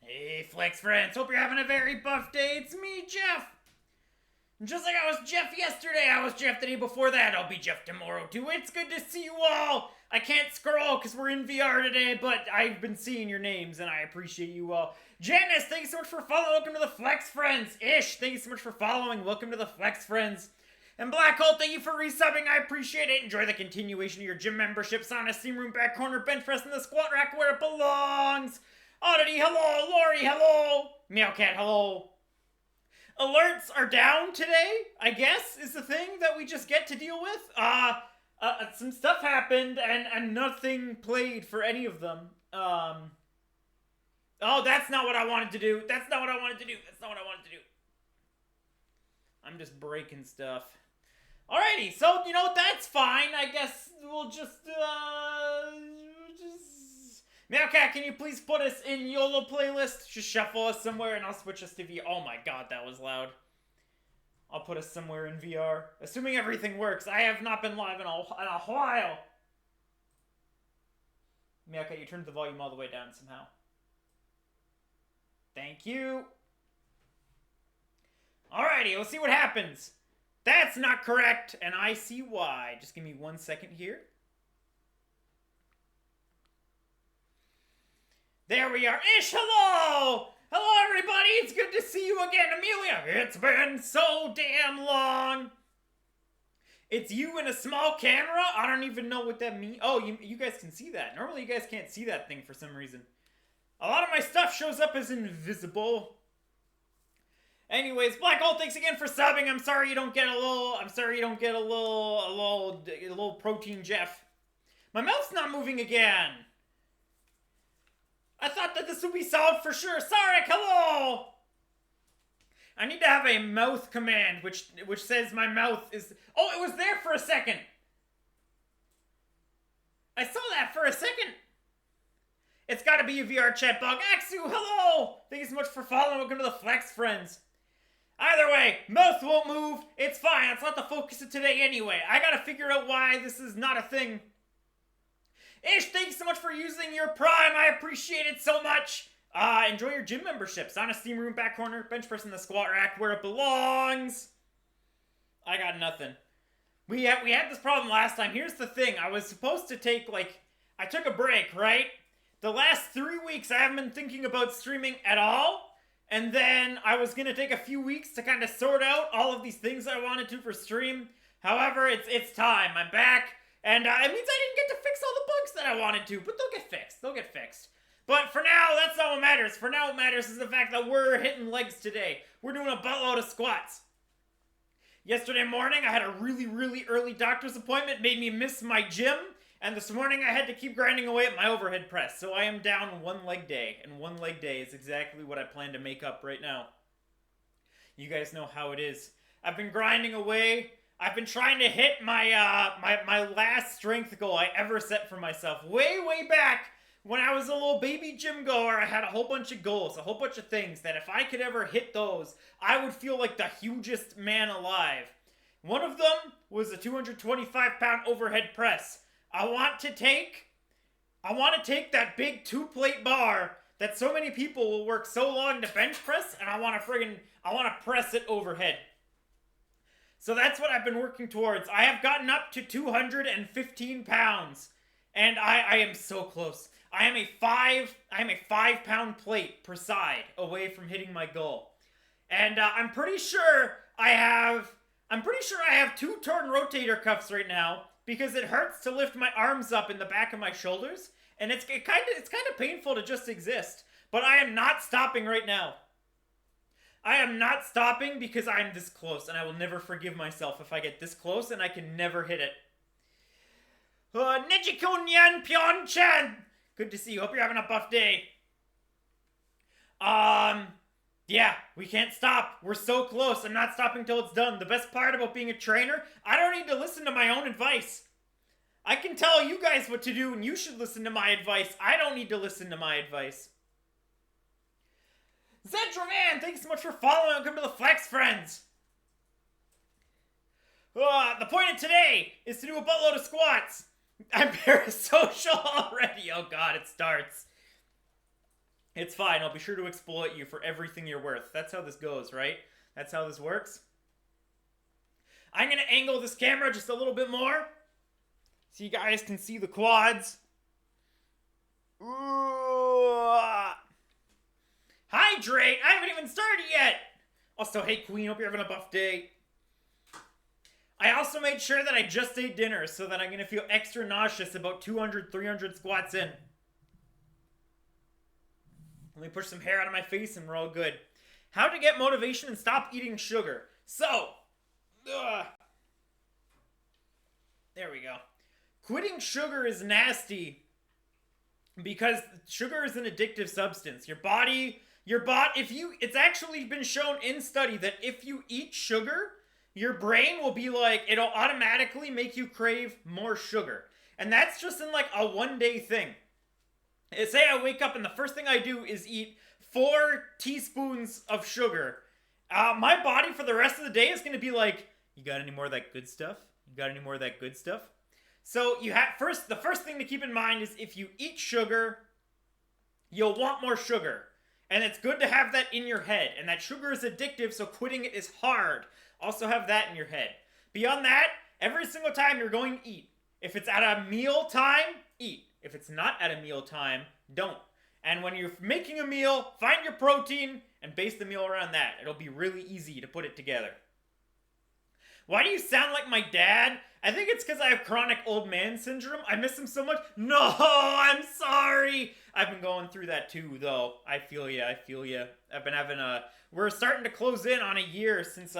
Hey, Flex friends, hope you're having a very buff day. It's me, Jeff. And just like I was Jeff yesterday, I was Jeff the day before that. I'll be Jeff tomorrow, too. It's good to see you all. I can't scroll because we're in VR today, but I've been seeing your names, and I appreciate you all. Janice, thank you so much for following. Welcome to the Flex Friends. Ish, thank you so much for following. Welcome to the Flex Friends. And Black Hole, thank you for resubbing. I appreciate it. Enjoy the continuation of your gym memberships on a steam room, back corner, bench press, and the squat rack where it belongs. Oddity, hello. Lori, hello. Meowcat, hello. Alerts are down today, I guess, is the thing that we just get to deal with. Some stuff happened, and nothing played for any of them. Oh, that's not what I wanted to do. That's not what I wanted to do. That's not what I wanted to do. I'm just breaking stuff. Alrighty, so, you know, that's fine. I guess we'll just. Meowcat, can you please put us in YOLO playlist? Just shuffle us somewhere and I'll switch us to VR. Oh my god, that was loud. I'll put us somewhere in VR. Assuming everything works. I have not been live in a while. Meowcat, you turned the volume all the way down somehow. Thank you. Alrighty, we'll see what happens. That's not correct, and I see why. Just give me 1 second here. There we are. Ish, hello! Hello, everybody! It's good to see you again, Amelia! It's been so damn long! It's you in a small camera? I don't even know what that means. Oh, you guys can see that. Normally, you guys can't see that thing for some reason. A lot of my stuff shows up as invisible. Anyways, Black Hole, thanks again for subbing. I'm sorry you don't get a little protein Jeff. My mouth's not moving again. I thought that this would be solved for sure. Sarek, hello! I need to have a mouth command, which says my mouth is... Oh, it was there for a second. I saw that for a second. It's got to be a VR chat bug. Axu, hello! Thank you so much for following. Welcome to the Flex Friends. Either way, mouth won't move. It's fine. It's not the focus of today anyway. I gotta figure out why this is not a thing. Ish, thanks so much for using your Prime. I appreciate it so much. Enjoy your gym memberships. On a steam room, back corner, bench press in the squat rack where it belongs. I got nothing. We had this problem last time. Here's the thing. I was supposed to take, I took a break, right? The last 3 weeks, I haven't been thinking about streaming at all. And then I was going to take a few weeks to kind of sort out all of these things I wanted to for stream. However, it's time. I'm back. And it means I didn't get to fix all the bugs that I wanted to. But they'll get fixed. They'll get fixed. But for now, that's not what matters. For now, what matters is the fact that we're hitting legs today. We're doing a buttload of squats. Yesterday morning, I had a really, really early doctor's appointment. Made me miss my gym. And this morning, I had to keep grinding away at my overhead press. So I am down 1 leg day. And 1 leg day is exactly what I plan to make up right now. You guys know how it is. I've been grinding away. I've been trying to hit my my last strength goal I ever set for myself. Way, way back when I was a little baby gym goer, I had a whole bunch of goals. A whole bunch of things that if I could ever hit those, I would feel like the hugest man alive. One of them was a 225-pound overhead press. I want to take that big 2-plate bar that so many people will work so long to bench press, and I want to press it overhead. So that's what I've been working towards. I have gotten up to 215 pounds, and I am so close. I am a 5-pound plate per side away from hitting my goal, and I'm pretty sure I have 2 torn rotator cuffs right now. Because it hurts to lift my arms up in the back of my shoulders, and it's kind of painful to just exist. But I am not stopping right now. I am not stopping because I'm this close, and I will never forgive myself if I get this close and I can never hit it. Nijiko-nyan Pyeongchan! Good to see you. Hope you're having a buff day. Yeah, we can't stop. We're so close. I'm not stopping till it's done. The best part about being a trainer, I don't need to listen to my own advice. I can tell you guys what to do, and you should listen to my advice. I don't need to listen to my advice. Zentraman, thanks so much for following. Welcome to the Flex Friends. The point of today is to do a buttload of squats. I'm parasocial already. Oh god, it starts. It's fine. I'll be sure to exploit you for everything you're worth. That's how this goes, right? That's how this works. I'm going to angle this camera just a little bit more so you guys can see the quads. Ooh. Hydrate! I haven't even started yet! Also, hey Queen, hope you're having a buff day. I also made sure that I just ate dinner so that I'm going to feel extra nauseous about 200, 300 squats in. Let me push some hair out of my face and we're all good. How to get motivation and stop eating sugar. So, there we go. Quitting sugar is nasty because sugar is an addictive substance. It's actually been shown in study that if you eat sugar, your brain will be like, it'll automatically make you crave more sugar. And that's just in like a one-day thing. Say I wake up and the first thing I do is eat 4 teaspoons of sugar. My body for the rest of the day is going to be like, you got any more of that good stuff? You got any more of that good stuff? So the first thing to keep in mind is if you eat sugar, you'll want more sugar. And it's good to have that in your head. And that sugar is addictive, so quitting it is hard. Also have that in your head. Beyond that, every single time you're going to eat, if it's at a meal time, eat. If it's not at a meal time, don't. And when you're making a meal, find your protein and base the meal around that. It'll be really easy to put it together. Why do you sound like my dad? I think it's because I have chronic old man syndrome. I miss him so much. No, I'm sorry. I've been going through that too, though. I feel ya. I've been having we're starting to close in on a year since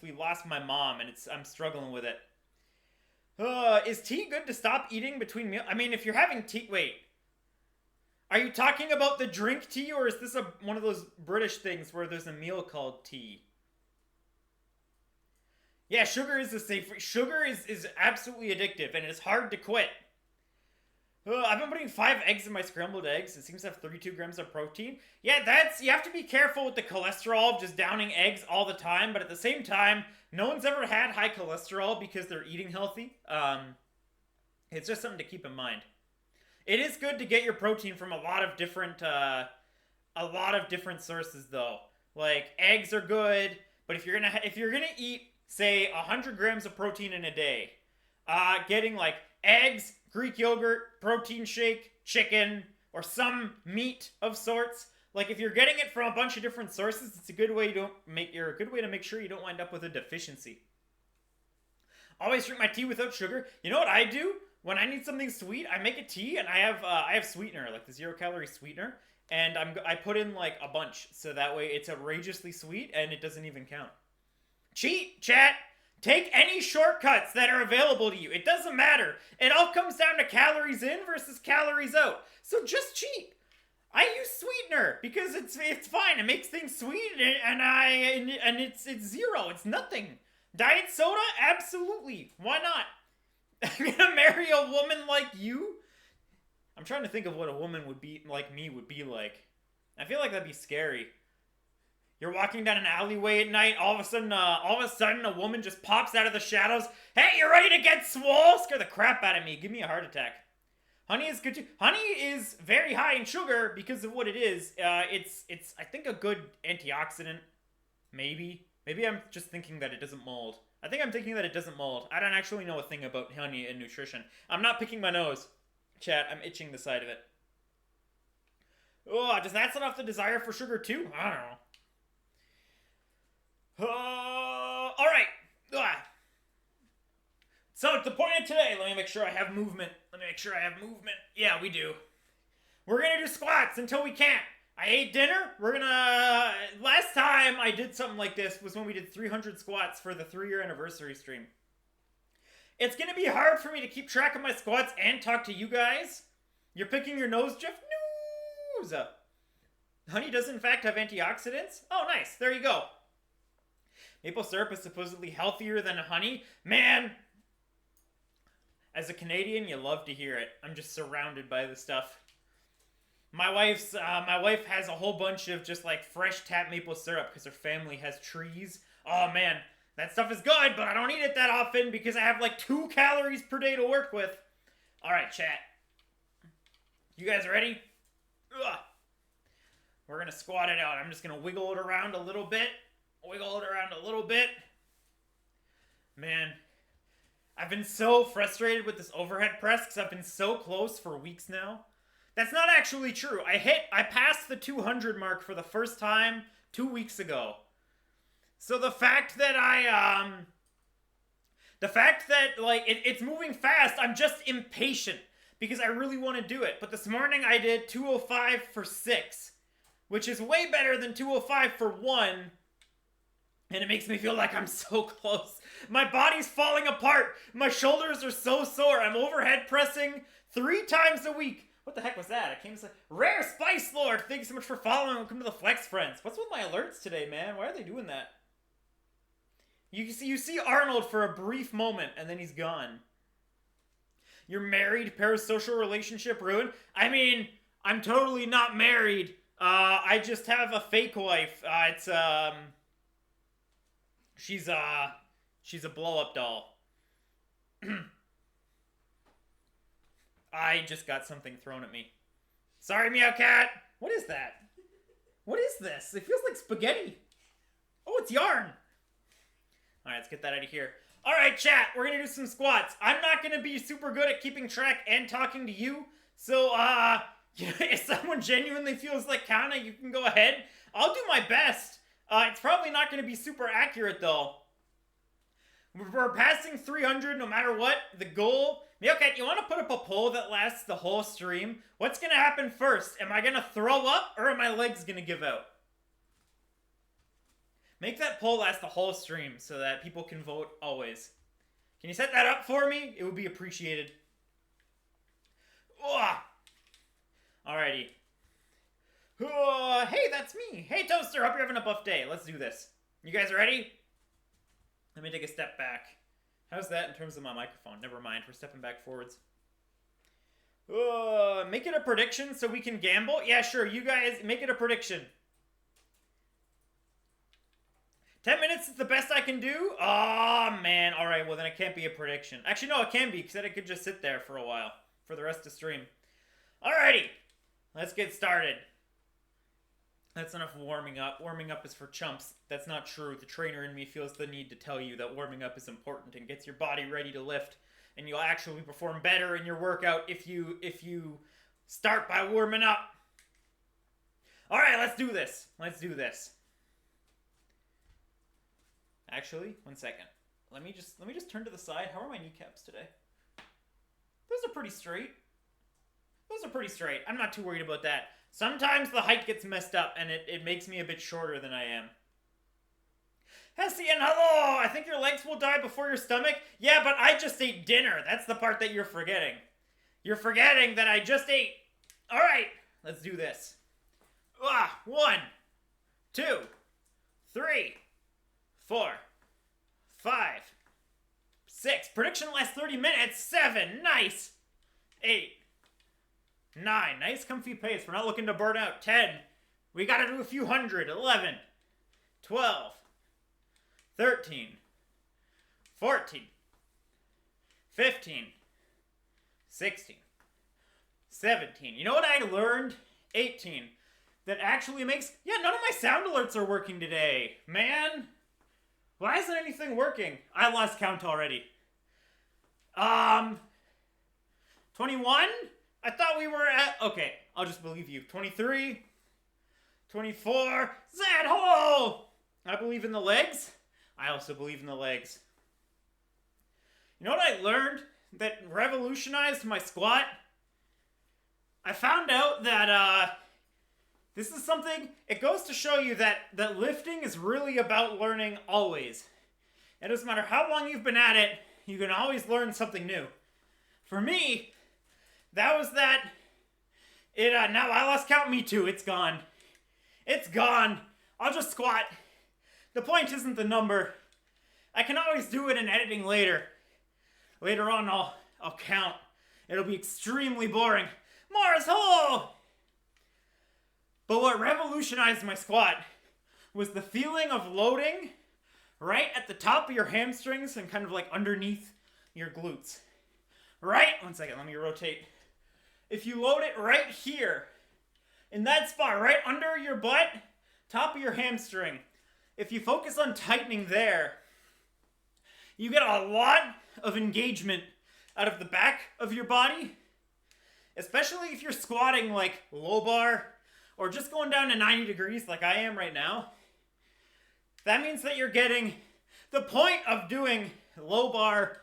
we lost my mom, and I'm struggling with it. Is tea good to stop eating between meals? I mean, if you're having tea, wait. Are you talking about the drink tea, or is this one of those British things where there's a meal called tea? Yeah, sugar is sugar is absolutely addictive, and it's hard to quit. I've been putting 5 eggs in my scrambled eggs. It seems to have 32 grams of protein. Yeah, you have to be careful with the cholesterol of just downing eggs all the time, but at the same time, no one's ever had high cholesterol because they're eating healthy. It's just something to keep in mind. It is good to get your protein from a lot of different sources, though. Like eggs are good, but if you're gonna eat, say, 100 grams of protein in a day, getting like eggs, Greek yogurt, protein shake, chicken, or some meat of sorts. Like if you're getting it from a bunch of different sources, it's a good way to make sure you don't wind up with a deficiency. Always drink my tea without sugar. You know what I do? When I need something sweet, I make a tea and I have sweetener, like the 0-calorie sweetener, and I put in like a bunch, so that way it's outrageously sweet and it doesn't even count. Cheat, chat! Take any shortcuts that are available to you. It doesn't matter. It all comes down to calories in versus calories out. So just cheat. I use sweetener because it's fine. It makes things sweet and it's zero. It's nothing. Diet soda? Absolutely. Why not? I'm gonna marry a woman like you? I'm trying to think of what a woman would be like me would be like. I feel like that'd be scary. You're walking down an alleyway at night, all of a sudden a woman just pops out of the shadows. Hey, you ready to get swole? Scare the crap out of me. Give me a heart attack. Honey is good too. Honey is very high in sugar because of what it is. It's I think a good antioxidant. Maybe I'm just thinking that it doesn't mold. I think I'm thinking that it doesn't mold. I don't actually know a thing about honey and nutrition. I'm not picking my nose. Chat, I'm itching the side of it. Oh, does that set off the desire for sugar too? I don't know. Alright. So, the point of today, let me make sure I have movement. Yeah, we do. We're gonna do squats until we can't. I ate dinner. Last time I did something like this was when we did 300 squats for the 3-year anniversary stream. It's gonna be hard for me to keep track of my squats and talk to you guys. You're picking your nose, Jeff? Nose! Honey does in fact have antioxidants? Oh, nice. There you go. Maple syrup is supposedly healthier than honey. Man, as a Canadian, you love to hear it. I'm just surrounded by this stuff. My wife has a whole bunch of just like fresh tap maple syrup because her family has trees. Oh man, that stuff is good, but I don't eat it that often because I have like 2 calories per day to work with. All right, chat. You guys ready? Ugh. We're gonna squat it out. I'm just gonna wiggle it around a little bit. Wiggle it around a little bit. Man, I've been so frustrated with this overhead press because I've been so close for weeks now. That's not actually true. I passed the 200 mark for the first time 2 weeks ago. So the fact that like it's moving fast, I'm just impatient because I really want to do it. But this morning I did 205 for 6, which is way better than 205 for 1. And it makes me feel like I'm so close. My body's falling apart. My shoulders are so sore. I'm overhead pressing 3 times a week. What the heck was that? I came to say, Rare Spice Lord, thank you so much for following. Welcome to the Flex Friends. What's with my alerts today, man? Why are they doing that? You see Arnold for a brief moment, and then he's gone. You're married, parasocial relationship ruined? I mean, I'm totally not married. I just have a fake wife. She's a blow-up doll. I just got something thrown at me. Sorry, Meowcat. What is that? What is this? It feels like spaghetti. Oh, it's yarn. All right, let's get that out of here. All right, chat. We're going to do some squats. I'm not going to be super good at keeping track and talking to you. So, if someone genuinely feels like counting, you can go ahead. I'll do my best. It's probably not going to be super accurate, though. We're passing 300 no matter what. The goal... Okay, you want to put up a poll that lasts the whole stream? What's going to happen first? Am I going to throw up or are my legs going to give out? Make that poll last the whole stream so that people can vote always. Can you set that up for me? It would be appreciated. Ugh. Alrighty. Hey, that's me. Hey, Toaster. Hope you're having a buff day. Let's do this. You guys ready? Let me take a step back. How's that in terms of my microphone? Never mind. We're stepping back forwards. Make it a prediction so we can gamble? Yeah, sure. You guys, make it a prediction. 10 minutes is the best I can do? Oh, man. All right, well, then it can't be a prediction. Actually, no, it can be, because then it could just sit there for a while, for the rest of the stream. Alrighty. Let's get started. That's enough warming up. Warming up is for chumps. That's not true. The trainer in me feels the need to tell you that warming up is important and gets your body ready to lift. And you'll actually perform better in your workout if you start by warming up. All right, let's do this. Let's do this. Actually, one second. Let me just turn to the side. How are my kneecaps today? Those are pretty straight. Those are pretty straight. I'm not too worried about that. Sometimes the height gets messed up, and it makes me a bit shorter than I am. Hessian, hello! I think your legs will die before your stomach. Yeah, but I just ate dinner. That's the part that you're forgetting. You're forgetting that I just ate. All right, let's do this. 1, 2, 3, 4, 5, 6. Prediction lasts 30 minutes. 7. Nice. 8. 9. Nice comfy pace. We're not looking to burn out. 10. We gotta do a few hundred. 11. 12. 13. 14. 15. 16. 17. You know what I learned? 18. That actually makes... Yeah, none of my sound alerts are working today. Man. Why isn't anything working? I lost count already. 21? I thought we were at... Okay, I'll just believe you. 23. 24. Zed, hello! I believe in the legs. I also believe in the legs. You know what I learned that revolutionized my squat? I found out that, this is something... It goes to show you that lifting is really about learning always. It doesn't matter how long you've been at it, you can always learn something new. For me... That was that. Now I lost count. Me too. It's gone. It's gone. I'll just squat. The point isn't the number. I can always do it in editing later. Later on, I'll count. It'll be extremely boring. Mars, hello! But what revolutionized my squat was the feeling of loading right at the top of your hamstrings and kind of like underneath your glutes. Right? One second, let me rotate. If you load it right here, In that spot, right under your butt, top of your hamstring. If you focus on tightening there, you get a lot of engagement out of the back of your body, especially if you're squatting like low bar or just going down to 90 degrees like I am right now. That means that you're getting the point of doing low bar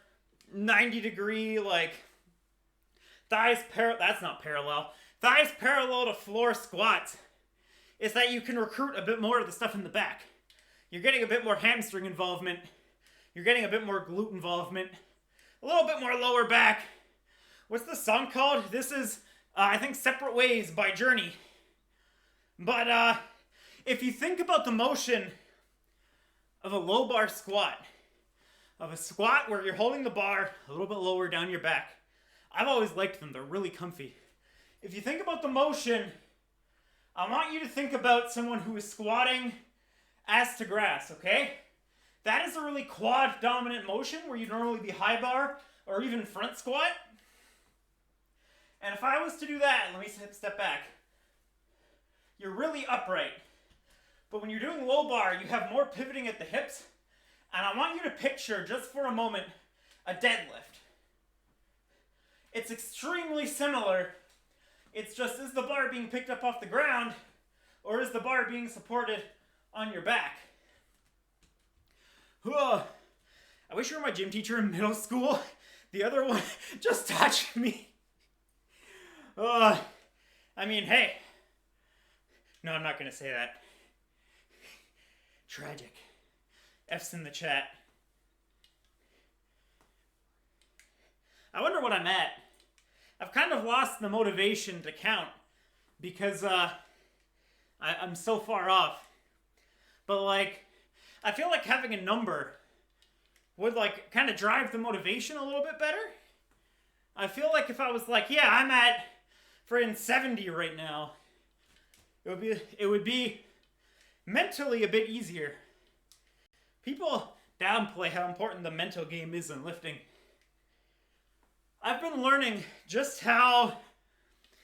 90 degree like thighs parallel to floor squats is that you can recruit a bit more of the stuff in the back. You're getting a bit more hamstring involvement. You're getting a bit more glute involvement. A little bit more lower back. What's the song called? This is, I think, Separate Ways by Journey. But if you think about the motion of a low bar squat, of a squat where you're holding the bar a little bit lower down your back, I've always liked them. They're really comfy. If you think about the motion, I want you to think about someone who is squatting ass to grass, okay? That is a really quad dominant motion where you'd normally be high bar or even front squat. And if I was to do that, let me step back. You're really upright. But when you're doing low bar, you have more pivoting at the hips. And I want you to picture, just for a moment, a deadlift. It's extremely similar. It's just, is the bar being picked up off the ground, or is the bar being supported on your back? I wish you were my gym teacher in middle school. The other one just touched me. I mean, hey. No, I'm not going to say that. Tragic. F's in the chat. I wonder what I'm at. I've kind of lost the motivation to count because I'm so far off. But like, I feel like having a number would like kind of drive the motivation a little bit better. I feel like if I was like, yeah, I'm at friggin' 70 right now, it would be mentally a bit easier. People downplay how important the mental game is in lifting. I've been learning just how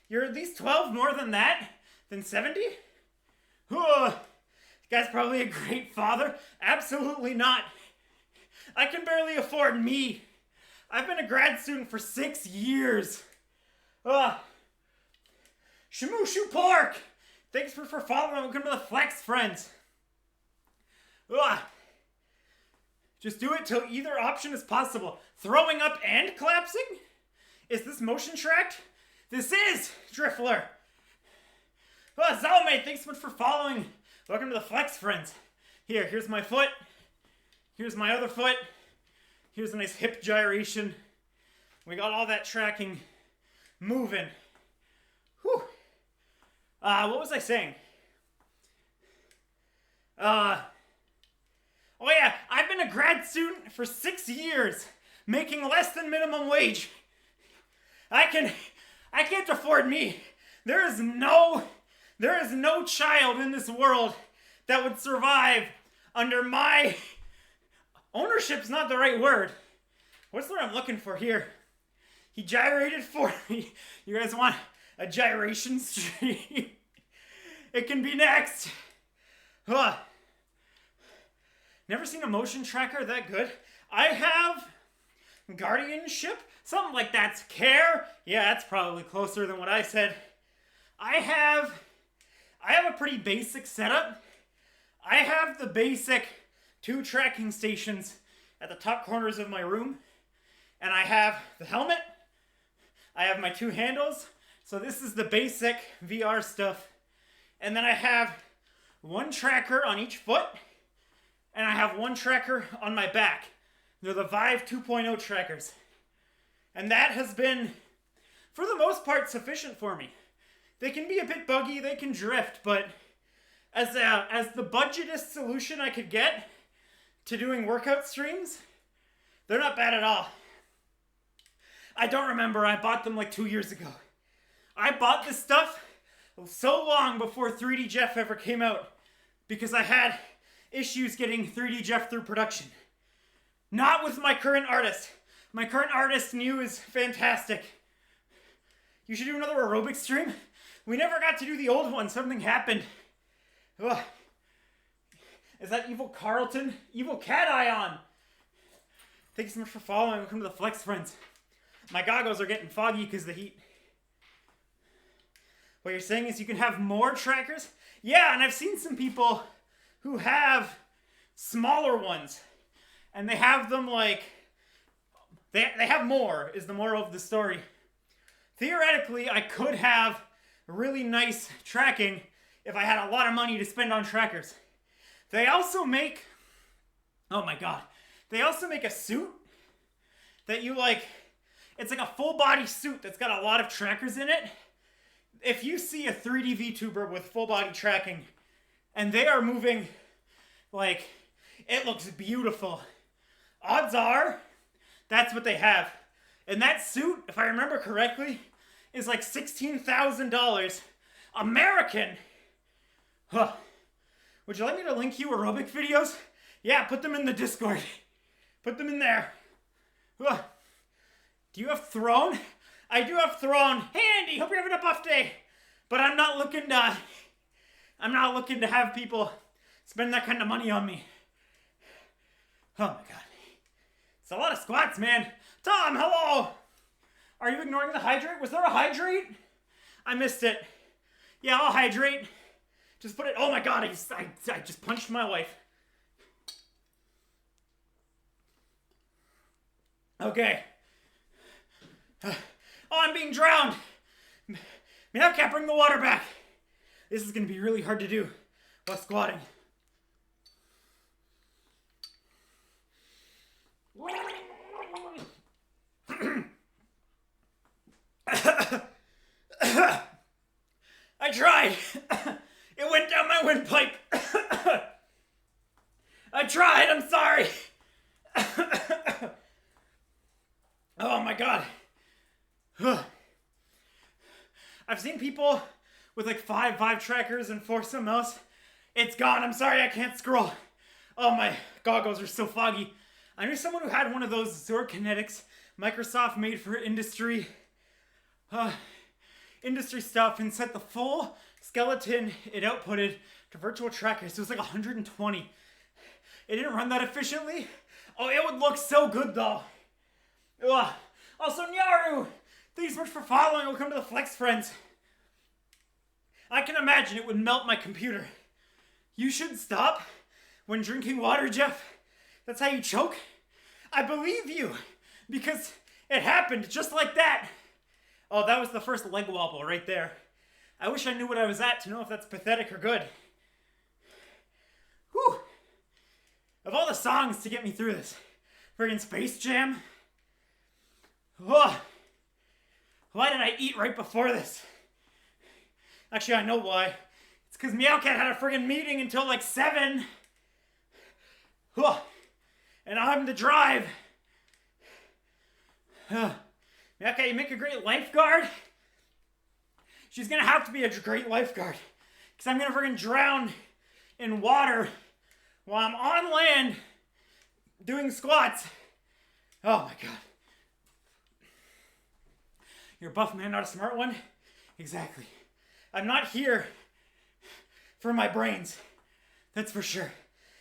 you're at least 12 more than that, than 70. This guy's probably a great father. Absolutely not. I can barely afford me. I've been a grad student for 6 years. Shamushu Pork! Thanks for following. Welcome to the Flex Friends. Just do it till either option is possible. Throwing up and collapsing? Is this motion tracked? This is Drifler. Zalmate, thanks so much for following. Welcome to the Flex Friends. Here's my foot. Here's my other foot. Here's a nice hip gyration. We got all that tracking moving. Whew. What was I saying? Oh yeah, I've been a grad student for 6 years, making less than minimum wage. I can't afford me. There is no child in this world that would survive under my ownership's not the right word. What's the word I'm looking for here? He gyrated for me. You guys want a gyration stream? It can be next. Never seen a motion tracker that good. I have guardianship, something like that's care. Yeah, that's probably closer than what I said. I have a pretty basic setup. I have the basic 2 tracking stations at the top corners of my room. And I have the helmet. I have my 2 handles. So this is the basic VR stuff. And then I have 1 tracker on each foot. And I have 1 tracker on my back. They're the Vive 2.0 trackers. And that has been, for the most part, sufficient for me. They can be a bit buggy, they can drift, but as the budgetest solution I could get to doing workout streams, they're not bad at all. I don't remember, I bought them like 2 years ago. I bought this stuff so long before 3D Jeff ever came out because I had issues getting 3D Jeff through production. Not with my current artist. My current artist New is fantastic. You should do another aerobic stream We never got to do the old one. Something happened. Ugh. Is that Evil Carlton? Evil Cat Eye on. Thank you so much for following. Welcome to the Flex Friends. My goggles are getting foggy because of the heat. What you're saying is you can have more trackers? Yeah, and I've seen some people who have smaller ones. And they have them like... They have more, is the moral of the story. Theoretically, I could have really nice tracking if I had a lot of money to spend on trackers. They also make... Oh my god. They also make a suit that you like... It's like a full body suit that's got a lot of trackers in it. If you see a 3D VTuber with full body tracking and they are moving like it looks beautiful, odds are that's what they have. And that suit, if I remember correctly, is like $16,000 American. Huh. Would you like me to link you aerobic videos? Yeah, put them in the Discord. Put them in there. Huh. Do you have Throne? I do have Throne. Hey Andy, hope you're having a buff day. But I'm not looking to have people spend that kind of money on me. Oh my god. It's a lot of squats, man. Tom, hello! Are you ignoring the hydrate? Was there a hydrate? I missed it. Yeah, I'll hydrate. Just put it... Oh my god, I just punched my wife. Okay. Oh, I'm being drowned. Now I can't bring the water back. This is going to be really hard to do while squatting. I tried. It went down my windpipe. I tried. I'm sorry. Oh my god. I've seen people with like five trackers and 4 something else. It's gone. I'm sorry I can't scroll. Oh, my goggles are so foggy. I knew someone who had one of those Zor Kinetics Microsoft made for industry stuff and set the full skeleton it outputted to virtual trackers. It was like 120. It didn't run that efficiently. Oh, it would look so good though. Ugh. Also, Nyaru, thanks so much for following. Welcome to the Flex Friends. I can imagine it would melt my computer. You should stop when drinking water, Jeff. That's how you choke. I believe you because it happened just like that. Oh, that was the first leg wobble right there. I wish I knew what I was at to know if that's pathetic or good. Whew. Of all the songs to get me through this, friggin' Space Jam. Oh, why did I eat right before this? Actually, I know why. It's because Meowcat had a friggin' meeting until like 7. Oh, and I'm having to drive. Meowcat, you make a great lifeguard. She's gonna have to be a great lifeguard. Because I'm gonna friggin' drown in water while I'm on land doing squats. Oh my god. You're a buff man, not a smart one? Exactly. I'm not here for my brains. That's for sure.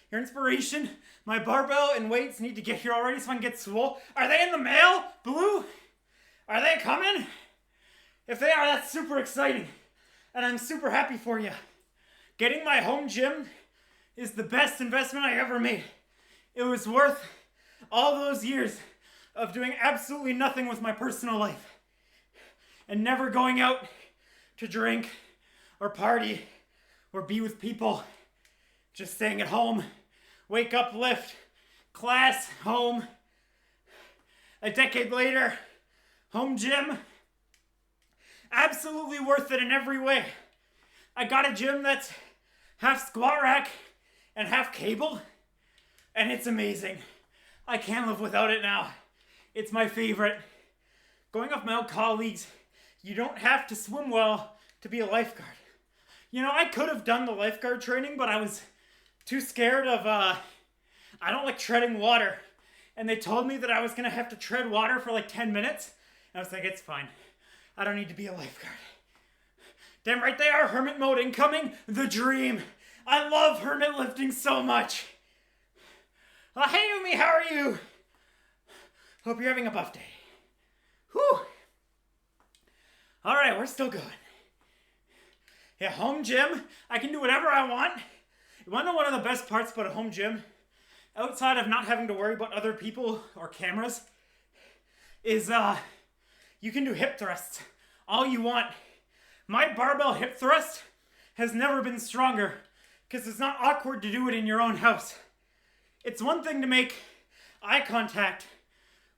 Your inspiration, my barbell and weights need to get here already so I can get swole. Are they in the mail, Blue? Are they coming? If they are, that's super exciting. And I'm super happy for you. Getting my home gym is the best investment I ever made. It was worth all those years of doing absolutely nothing with my personal life. And never going out to drink or party or be with people. Just staying at home. Wake up, lift, class, home. A decade later, home gym. Absolutely worth it in every way. I got a gym that's half squat rack and half cable. And it's amazing. I can't live without it now. It's my favorite. Going off my old colleagues, you don't have to swim well to be a lifeguard. You know, I could have done the lifeguard training, but I was too scared of, I don't like treading water. And they told me that I was gonna have to tread water for like 10 minutes. And I was like, it's fine. I don't need to be a lifeguard. Damn right they are. Hermit mode incoming. The dream. I love hermit lifting so much. Hey, Umi, how are you? Hope you're having a buff day. Whew. Alright, we're still going. Yeah, home gym. I can do whatever I want. You want to know one of the best parts about a home gym? Outside of not having to worry about other people or cameras, is you can do hip thrusts all you want. My barbell hip thrust has never been stronger because it's not awkward to do it in your own house. It's one thing to make eye contact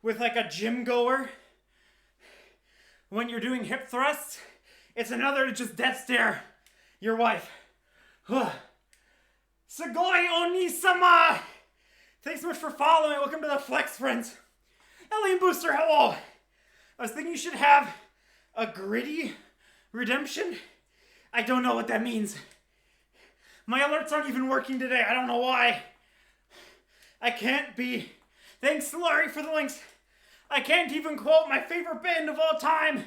with like a gym goer when you're doing hip thrusts. It's another to just death stare your wife. Sugoi Oni-sama! Thanks so much for following. Welcome to the Flex Friends. Alien Booster, hello! I was thinking you should have a gritty redemption. I don't know what that means. My alerts aren't even working today. I don't know why. I can't be... Thanks, Laurie, for the links. I can't even quote my favorite band of all time.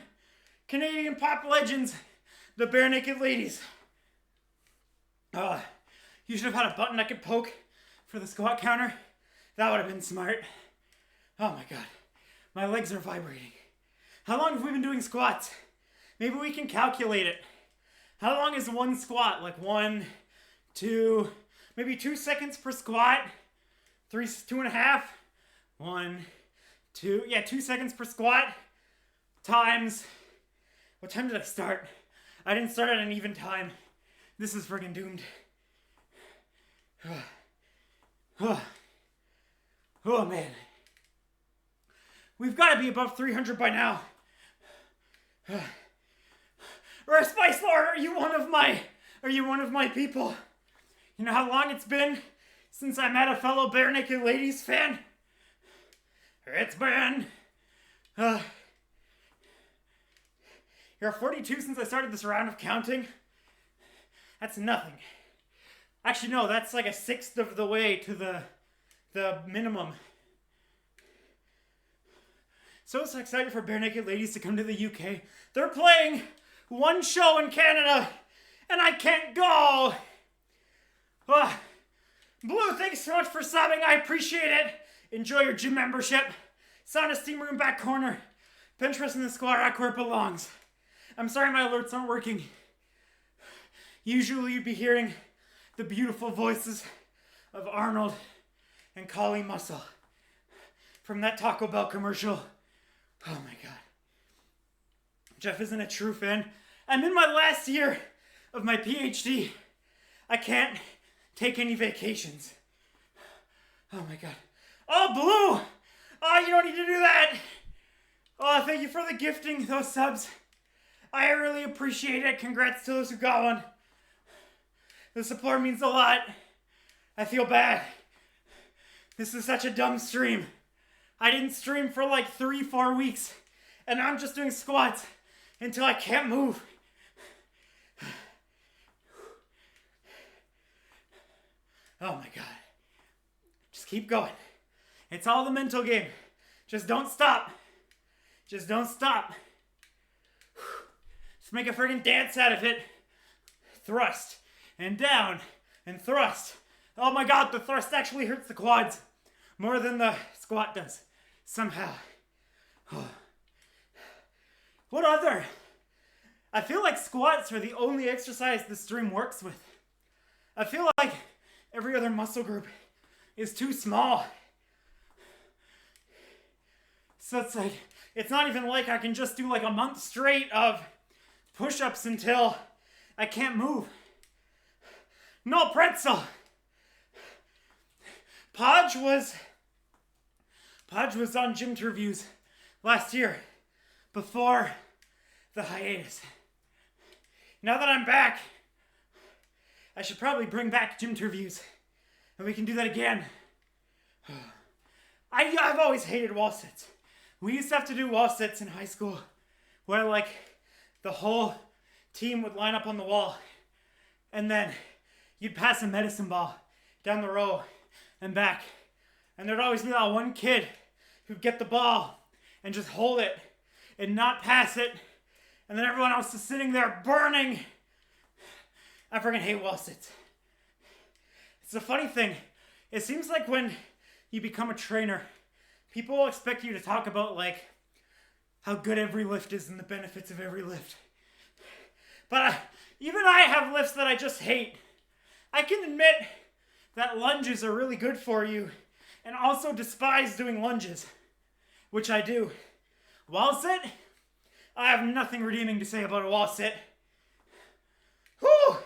Canadian pop legends. The Bare Naked Ladies. You should have had a button I could poke for the squat counter. That would have been smart. Oh my god. My legs are vibrating. How long have we been doing squats? Maybe we can calculate it. How long is one squat? Like 1, 2, maybe 2 seconds per squat? 3, 2.5? 1, 2, yeah, 2 seconds per squat. Times, what time did I start? I didn't start at an even time. This is friggin' doomed. Oh man. We've got to be above 300 by now. Spice Lord, are you one of my people? You know how long it's been since I met a fellow Bare Naked Ladies fan? It's been... You're 42 since I started this round of counting? That's nothing. Actually, no, that's like a sixth of the way to the minimum. So excited for Bare Naked Ladies to come to the UK. They're playing one show in Canada, and I can't go. Blue, thanks so much for subbing. I appreciate it. Enjoy your gym membership. Sauna steam room back corner. Bench press in the squat rack where it belongs. I'm sorry my alerts aren't working. Usually you'd be hearing the beautiful voices of Arnold and Kali Muscle from that Taco Bell commercial. Oh my god. Jeff isn't a true fan. I'm in my last year of my PhD. I can't take any vacations. Oh my god. Oh, Blue! Oh, you don't need to do that! Oh, thank you for the gifting, those subs. I really appreciate it. Congrats to those who got one. The support means a lot. I feel bad. This is such a dumb stream. I didn't stream for like 3-4 weeks, and now I'm just doing squats until I can't move. Oh my god. Just keep going. It's all the mental game. Just don't stop. Just don't stop. Just make a friggin' dance out of it. Thrust. And down. And thrust. Oh my god, the thrust actually hurts the quads. More than the squat does. Somehow. What other? I feel like squats are the only exercise the stream works with. I feel like every other muscle group is too small. So it's like, it's not even like I can just do like a month straight of push-ups until I can't move. No pretzel. Podge was on gym reviews last year before the hiatus. Now that I'm back, I should probably bring back gym reviews and we can do that again. I've always hated wall sits. We used to have to do wall sits in high school where like the whole team would line up on the wall and then you'd pass a medicine ball down the row and back. And there'd always be that one kid who'd get the ball and just hold it and not pass it and then everyone else is sitting there burning. I freaking hate wall sits. It's a funny thing. It seems like when you become a trainer, people will expect you to talk about like how good every lift is and the benefits of every lift. But even I have lifts that I just hate. I can admit that lunges are really good for you and also despise doing lunges, which I do. Wall sit? I have nothing redeeming to say about a wall sit. Whew!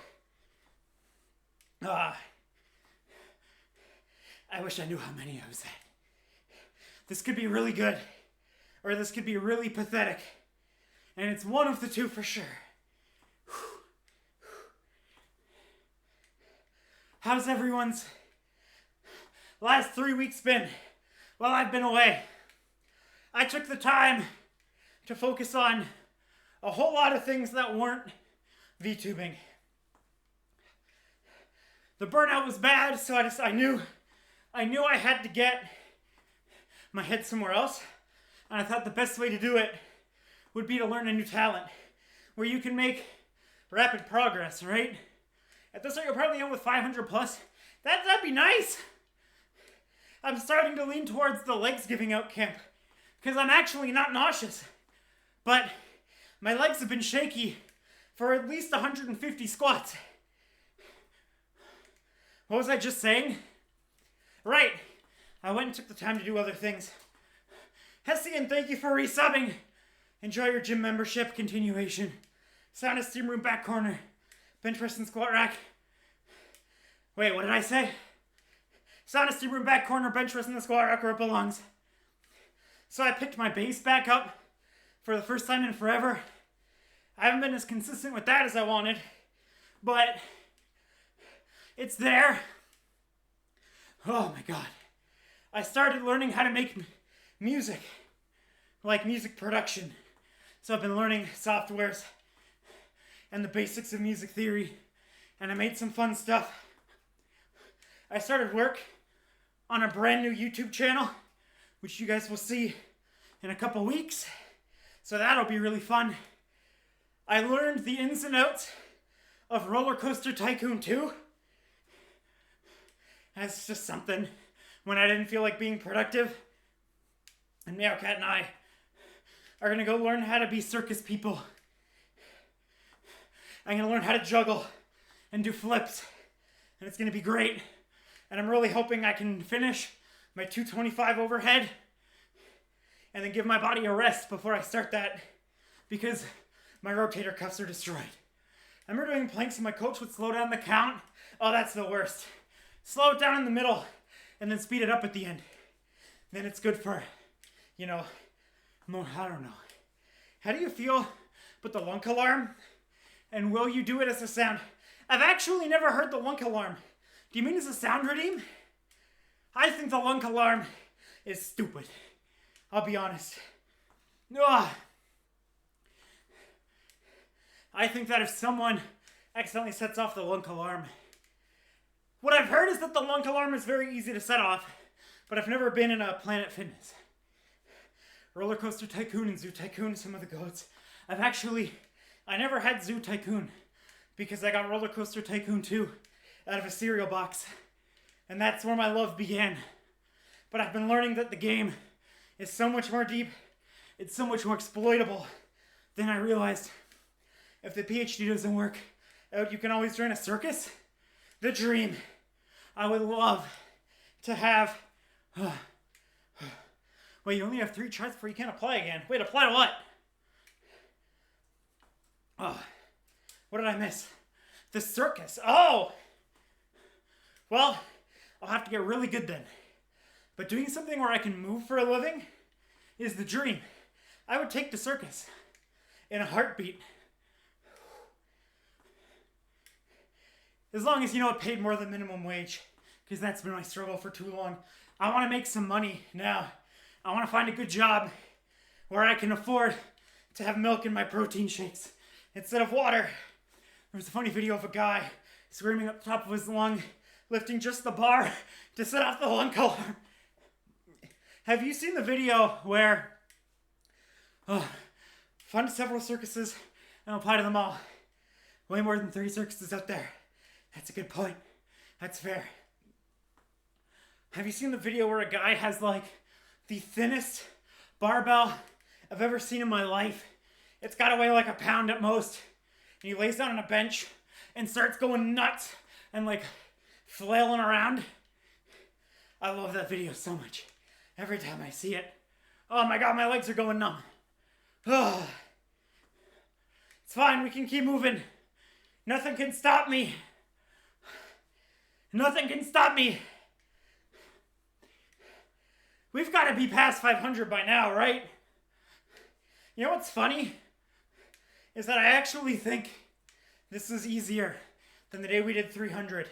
I wish I knew how many I was at. This could be really good, or this could be really pathetic. And it's one of the two for sure. How's everyone's last 3 weeks been while I've been away? I took the time to focus on a whole lot of things that weren't VTubing. The burnout was bad, so I knew I had to get my head somewhere else, and I thought the best way to do it would be to learn a new talent where you can make rapid progress, right? At this rate, you'll probably end with 500 plus. That'd be nice. I'm starting to lean towards the legs giving out camp because I'm actually not nauseous, but my legs have been shaky for at least 150 squats. What was I just saying? Right, I went and took the time to do other things. Hessian, thank you for resubbing. Enjoy your gym membership continuation. Sauna steam room back corner. Bench press and squat rack. Wait, what did I say? Sauna steam room back corner, bench press and the squat rack where it belongs. So I picked my base back up for the first time in forever. I haven't been as consistent with that as I wanted, but it's there. Oh my god. I started learning how to make music, like music production. So I've been learning softwares and the basics of music theory, and I made some fun stuff. I started work on a brand new YouTube channel, which you guys will see in a couple weeks. So that'll be really fun. I learned the ins and outs of Roller Coaster Tycoon 2. That's just something when I didn't feel like being productive. And Meowcat and I are gonna go learn how to be circus people. I'm gonna learn how to juggle and do flips, and it's gonna be great. And I'm really hoping I can finish my 225 overhead and then give my body a rest before I start that, because my rotator cuffs are destroyed. I remember doing planks and my coach would slow down the count. Oh, that's the worst. Slow it down in the middle and then speed it up at the end. Then it's good for, more, I don't know. How do you feel with the lunk alarm? And will you do it as a sound? I've actually never heard the lunk alarm. Do you mean as a sound redeem? I think the lunk alarm is stupid. I'll be honest. Ugh. I think that if someone accidentally sets off the lunk alarm, what I've heard is that the lunk alarm is very easy to set off, but I've never been in a Planet Fitness. Roller Coaster Tycoon and Zoo Tycoon, some of the goats. I never had Zoo Tycoon because I got Roller Coaster Tycoon 2 out of a cereal box, and that's where my love began. But I've been learning that the game is so much more deep, it's so much more exploitable than I realized. If the PhD doesn't work out, you can always join a circus. The dream. I would love to have... Wait, you only have 3 tries before you can't apply again. Wait, apply to what? Oh, what did I miss? The circus. Oh! Well, I'll have to get really good then. But doing something where I can move for a living is the dream. I would take the circus in a heartbeat. As long as, it paid more than minimum wage, because that's been my struggle for too long. I want to make some money now. I want to find a good job where I can afford to have milk in my protein shakes instead of water. There was a funny video of a guy screaming at the top of his lung, lifting just the bar to set off the lung alarm. Have you seen the video where fund several circuses and apply to them all. Way more than 30 circuses out there. That's a good point. That's fair. Have you seen the video where a guy has like the thinnest barbell I've ever seen in my life? It's got to weigh like a pound at most. And he lays down on a bench and starts going nuts and like flailing around. I love that video so much. Every time I see it. Oh my god, my legs are going numb. Oh. It's fine, we can keep moving. Nothing can stop me. Nothing can stop me. We've got to be past 500 by now, right? You know what's funny? Is that I actually think this is easier than the day we did 300.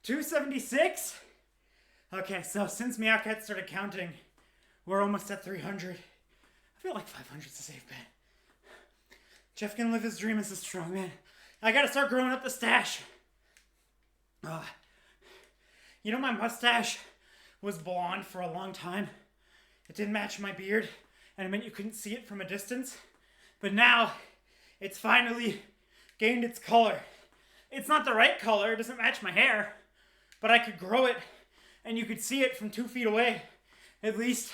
276? Okay, so since Meowcat started counting, we're almost at 300. I feel like 500 is a safe bet. Jeff can live his dream as a strongman. I gotta start growing up the stash. You know, my mustache was blonde for a long time. It didn't match my beard, and it meant you couldn't see it from a distance. But now, it's finally gained its color. It's not the right color, it doesn't match my hair, but I could grow it, and you could see it from 2 feet away, at least.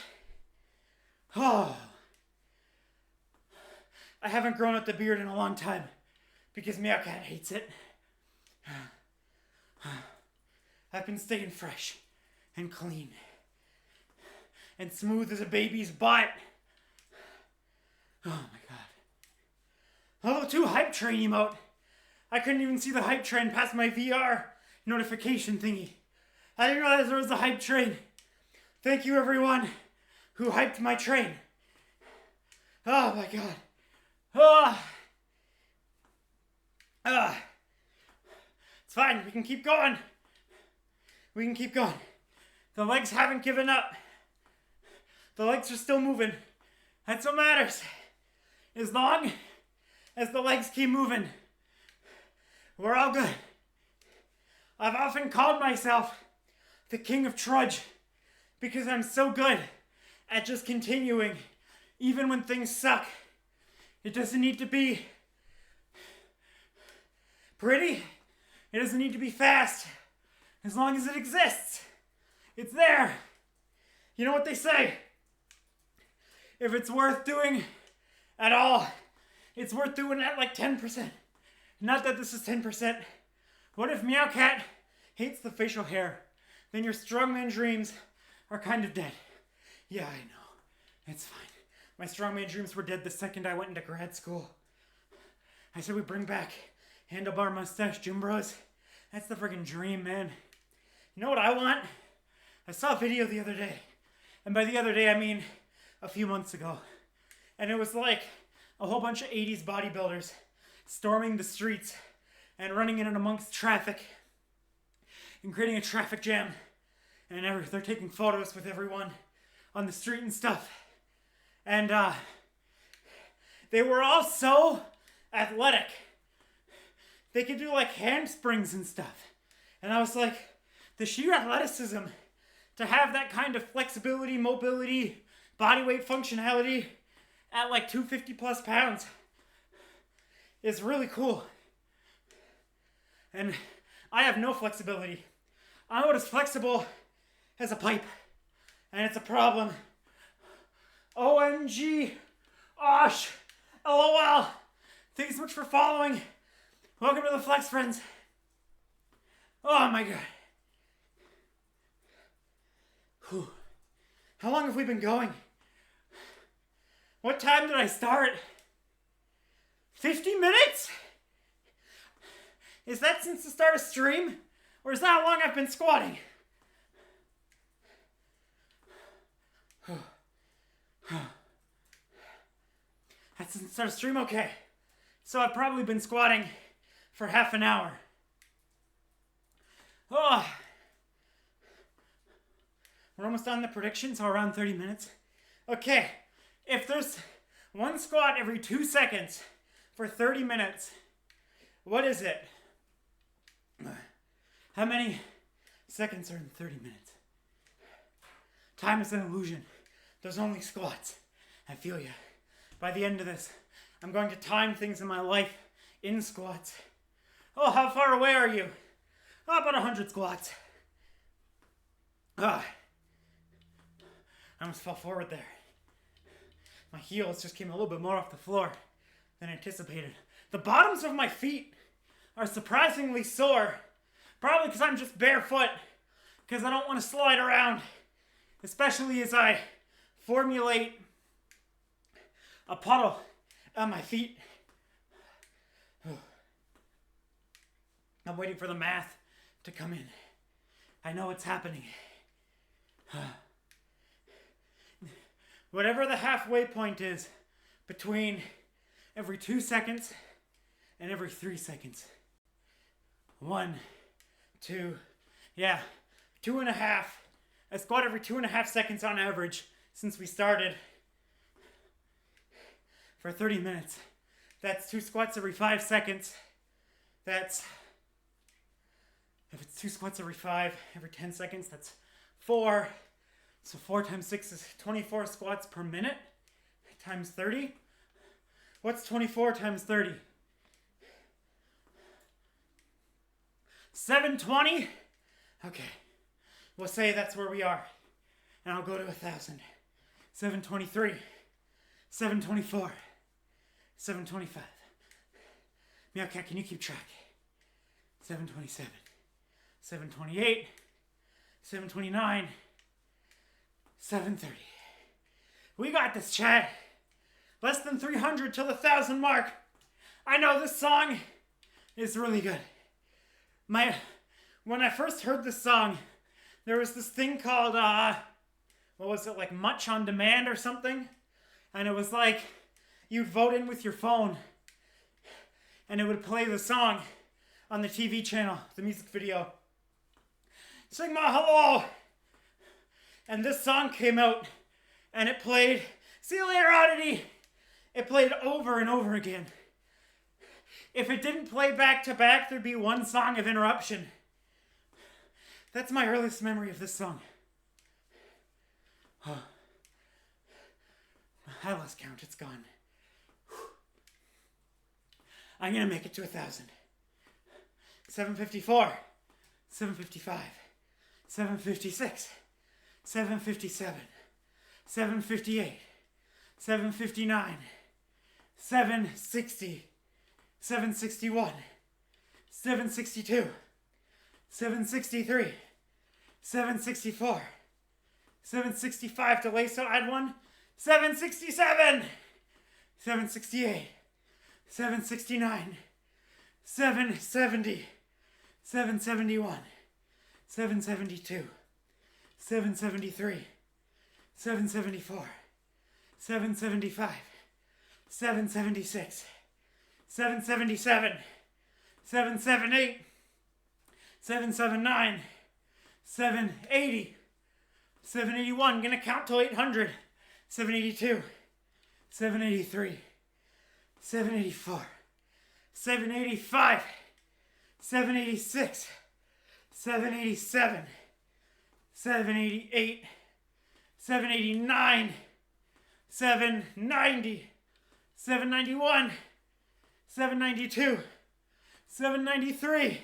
Oh. I haven't grown out the beard in a long time, because Meowcat hates it. I've been staying fresh and clean and smooth as a baby's butt. Oh my god. Level 2 hype train emote. I couldn't even see the hype train past my VR notification thingy. I didn't realize there was a hype train. Thank you everyone who hyped my train. Oh my god. It's fine, we can keep going. We can keep going. The legs haven't given up. The legs are still moving. That's what matters. As long as the legs keep moving, we're all good. I've often called myself the king of trudge because I'm so good at just continuing even when things suck. It doesn't need to be pretty. It doesn't need to be fast. As long as it exists, it's there. You know what they say? If it's worth doing at all, it's worth doing at like 10%. Not that this is 10%. What if Meowcat hates the facial hair? Then your strongman dreams are kind of dead. Yeah, I know. It's fine. My strongman dreams were dead the second I went into grad school. I said we bring back handlebar mustache Jumbros. That's the friggin' dream, man. You know what I want? I saw a video the other day. And by the other day, I mean a few months ago. And it was like a whole bunch of 80s bodybuilders storming the streets and running in and amongst traffic and creating a traffic jam. And they're taking photos with everyone on the street and stuff. And they were all so athletic. They could do like handsprings and stuff. And I was like, the sheer athleticism to have that kind of flexibility, mobility, body weight functionality at like 250 plus pounds is really cool. And I have no flexibility. I'm about as flexible as a pipe. And it's a problem. OMG. Osh. LOL. Thanks so much for following. Welcome to the Flex Friends. Oh my god. Whew. How long have we been going? What time did I start? 50 minutes? Is that since the start of stream? Or is that how long I've been squatting? That's since the start of stream? Okay. So I've probably been squatting for half an hour. Oh. We're almost on the prediction, so around 30 minutes. Okay. If there's one squat every 2 seconds for 30 minutes, what is it? How many seconds are in 30 minutes? Time is an illusion. There's only squats. I feel ya. By the end of this, I'm going to time things in my life in squats. Oh, how far away are you? Oh, about 100 squats. I almost fell forward there. My heels just came a little bit more off the floor than anticipated. The bottoms of my feet are surprisingly sore. Probably because I'm just barefoot. Because I don't want to slide around. Especially as I formulate a puddle on my feet. I'm waiting for the math to come in. I know it's happening. Whatever the halfway point is between every 2 seconds and every 3 seconds. 1, 2, 2.5. I squat every 2.5 seconds on average since we started for 30 minutes. That's 2 squats every 5 seconds. That's, if it's 2 squats every 10 seconds, that's 4. So 4 times 6 is 24 squats per minute times 30. What's 24 times 30? 720? Okay. We'll say that's where we are. And I'll go to 1,000. 723. 724. 725. Meowcat, can you keep track? 727. 728. 729. 730. We got this, chat. Less than 300 till the 1,000 mark. I know this song is really good. When I first heard this song, there was this thing called, what was it, like Much on Demand or something? And it was like, you'd vote in with your phone, and it would play the song on the TV channel, the music video. Sing my hello! And this song came out, and it played, see you later, oddity! It played over and over again. If it didn't play back to back, there'd be one song of interruption. That's my earliest memory of this song. Oh. I lost count, it's gone. I'm gonna make it to 1,000. 754, 755, 756, 757, 758, 759, 760, 761, 762, 763, 764, 765 delay, so add one, 767, 768, 769, 770, 771, 772, 773, 774, 775, 776, 777, 778, 779, 780, 781, gonna count till 800, 782, 783, 784, 785, 786, 787, 788, 789, 790, 791, 792, 793,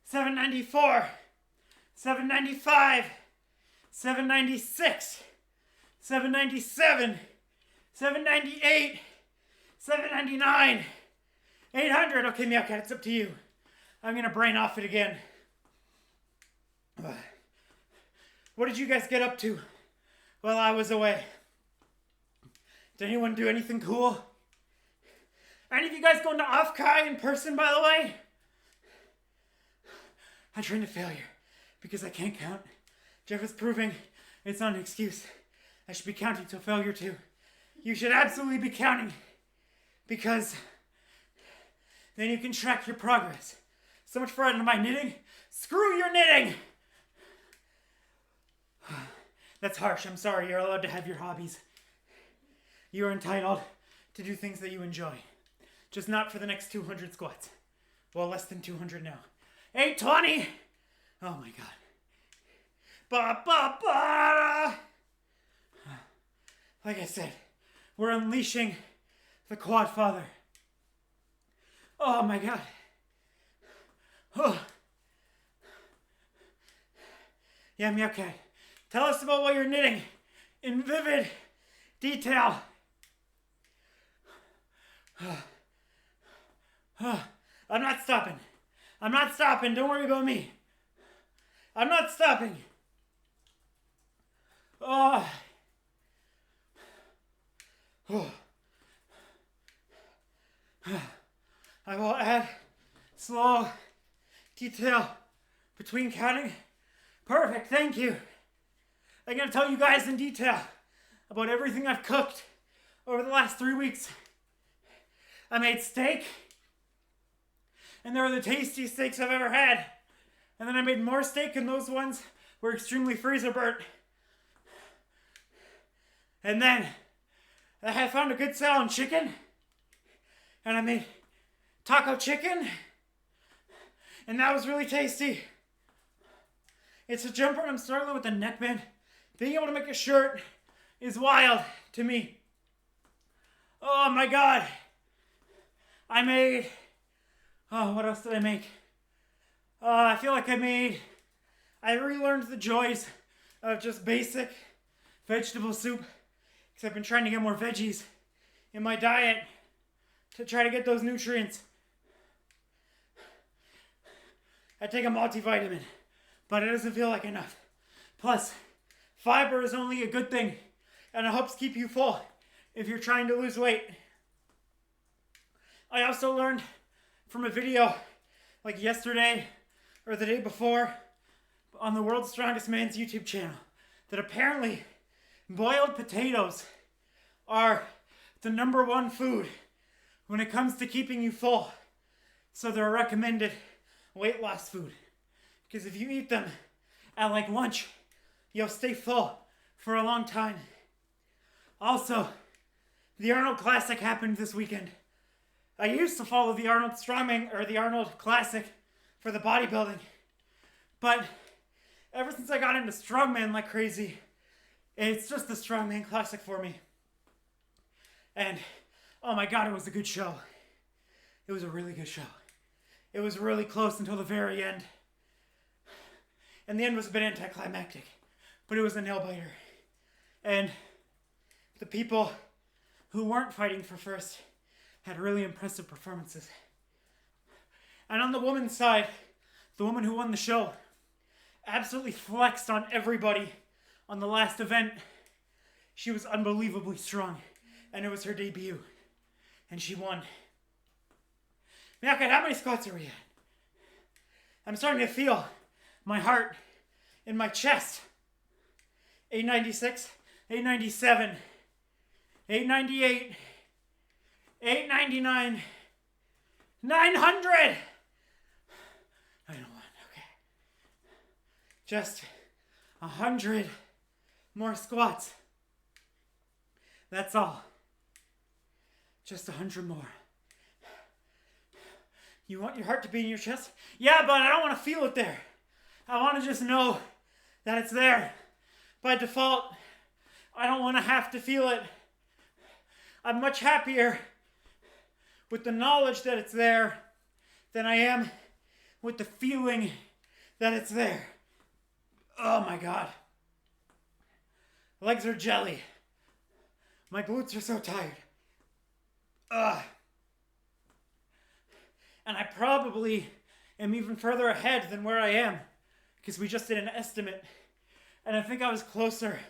794, 795, 796, 797, 798, 799, 800. Okay, Meowcat, it's up to you. I'm gonna brain off it again. What did you guys get up to while I was away? Did anyone do anything cool? Any of you guys going to Off-Kai in person, by the way? I trained to failure because I can't count. Jeff is proving it's not an excuse. I should be counting till failure too. You should absolutely be counting because then you can track your progress. So much for my knitting. Screw your knitting! That's harsh. I'm sorry. You're allowed to have your hobbies. You're entitled to do things that you enjoy. Just not for the next 200 squats. Well, less than 200 now. 820! Oh my god. Ba ba ba! Like I said, We're unleashing the Quad Father. Oh my God. Oh. Yeah, Miyake. Tell us about what you're knitting in vivid detail. I'm not stopping. I'm not stopping. Don't worry about me. I'm not stopping. Oh. Oh. I will add slow detail between counting. Perfect, thank you. I'm going to tell you guys in detail about everything I've cooked over the last 3 weeks. I made steak, and they were the tastiest steaks I've ever had. And then I made more steak, and those ones were extremely freezer burnt. And then I had found a good sale on chicken, and I made taco chicken, and that was really tasty. It's a jumper, and I'm struggling with the neckband. Being able to make a shirt is wild to me. Oh my God. I made, what else did I make? I feel like I relearned the joys of just basic vegetable soup, because I've been trying to get more veggies in my diet to try to get those nutrients. I take a multivitamin, but it doesn't feel like enough. Plus, fiber is only a good thing, and it helps keep you full if you're trying to lose weight. I also learned from a video like yesterday or the day before on the World's Strongest Man's YouTube channel that apparently boiled potatoes are the #1 food when it comes to keeping you full. So they're a recommended weight loss food. Because if you eat them at like lunch, you'll stay full for a long time. Also, the Arnold Classic happened this weekend. I used to follow the Arnold Strongman or the Arnold Classic for the bodybuilding. But ever since I got into strongman like crazy, it's just the Strongman Classic for me. And oh my God, it was a good show. It was a really good show. It was really close until the very end. And the end was a bit anticlimactic, but it was a nail biter. And the people who weren't fighting for first had really impressive performances. And on the woman's side, the woman who won the show absolutely flexed on everybody on the last event. She was unbelievably strong, and it was her debut, and she won. Miyake, how many squats are we at? I'm starting to feel my heart in my chest. 896, 897, 898, 899, 900. 901, okay. Just 100 more squats. That's all. Just 100 more. You want your heart to be in your chest? Yeah, but I don't want to feel it there. I want to just know that it's there. By default, I don't want to have to feel it. I'm much happier with the knowledge that it's there than I am with the feeling that it's there. Oh my God. Legs are jelly. My glutes are so tired. Ugh. And I probably am even further ahead than where I am, because we just did an estimate, and I think I was closer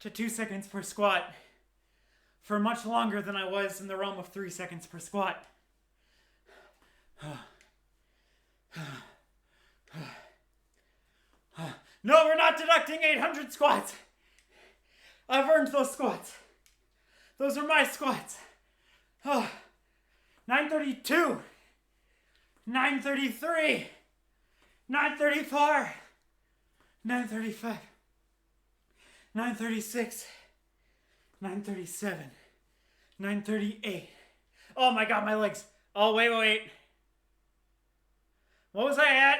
to 2 seconds per squat for much longer than I was in the realm of 3 seconds per squat. No, we're not deducting 800 squats. I've earned those squats. Those are my squats. 932. 933, 934, 935, 936, 937, 938. Oh my God, my legs. Oh, wait. What was I at?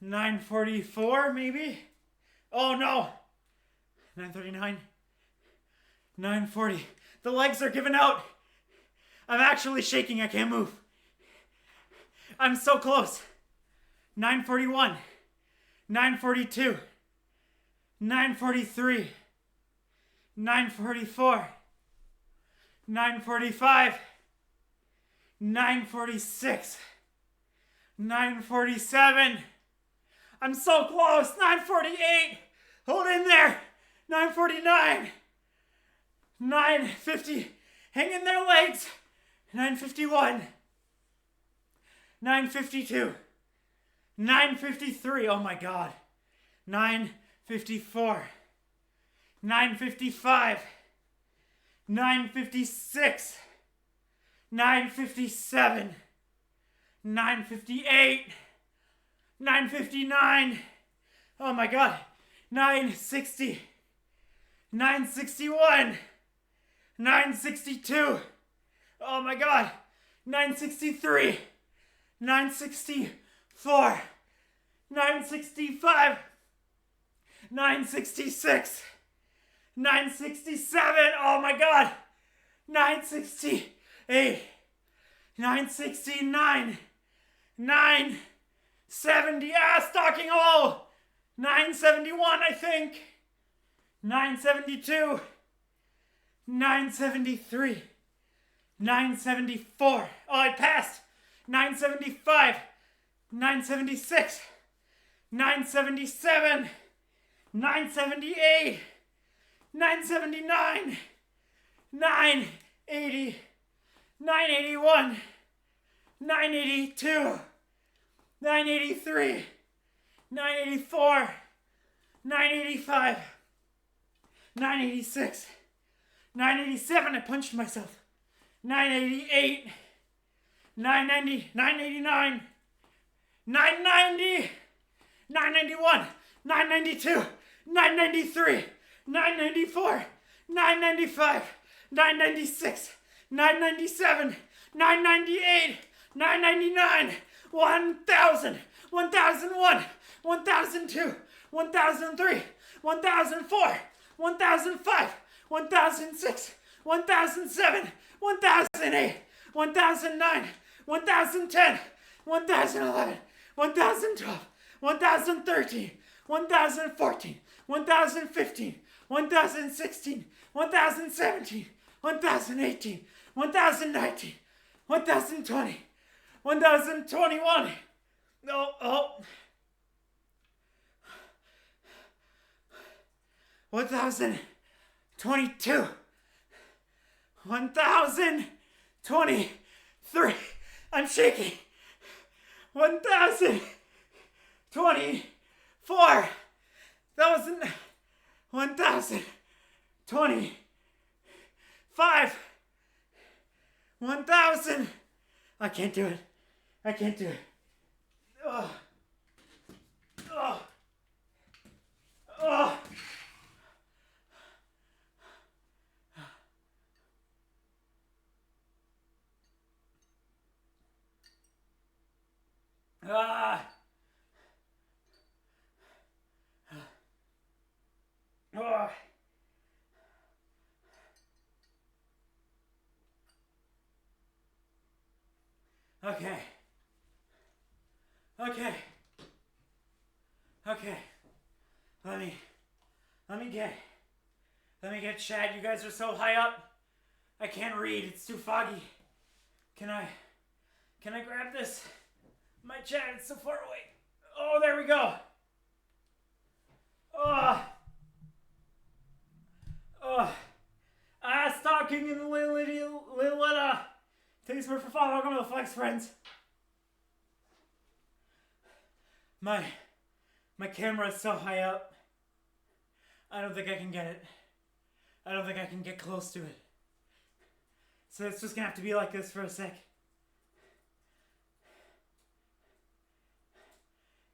944, maybe? Oh no. 939, 9:40. The legs are giving out. I'm actually shaking. I can't move. I'm so close. 9:41. 9:42. 9:43. 9:44. 9:45. 9:46. 9:47. I'm so close. 9:48. Hold in there. 9:49. 9:50. Hang in there, legs. 9:51. 9:52. 9:53. Oh my God. 9:54. 9:55. 9:56. 9:57. 9:58. 9:59. Oh my God. 9:60. 9:61. 9:62. Oh my God. 9:63. 9:64. 9:65. 9:66. 9:67. Oh my God. 9:68. 9:69. 9:70. Stocking hole. 9:71, I think. 9:72. 9:73. 9:74. Oh, I passed. 9:75. 9:76. 9:77. 9:78. 9:79. 9:80. 9:81. 9:82. 9:83. 9:84. 9:85. 9:86. 9:87. I punched myself. 9:88. 9:90. 9:89. 9:90. 9:91. 9:92. 9:93. 9:94. 9:95. 9:96. 9:97. 9:98. 9:99. 1,000. 1,001. 1,002. 1,003. 1,004. 1,005. 1,006. 1,007. 1,008. 1,009. 1,010. 1,011. 1,012. 1,013. 1,014. 1,015. 1,016. 1,017. 1,018. 1,019. 1,020. 1,021. Oh. 1,022. 1,023. I'm shaking. 1,024. 1,025. 1,000. I can't do it. I can't do it. Oh. Oh. Oh. Ah. Oh. Okay. Let me get Chad. You guys are so high up. I can't read. It's too foggy. Can I grab this? My Chad, it's so far away. Oh, there we go. Stocking and Lilita. Thanks for following. Welcome to the Flex, friends. My camera is so high up. I don't think I can get it. I don't think I can get close to it. So it's just gonna have to be like this for a sec.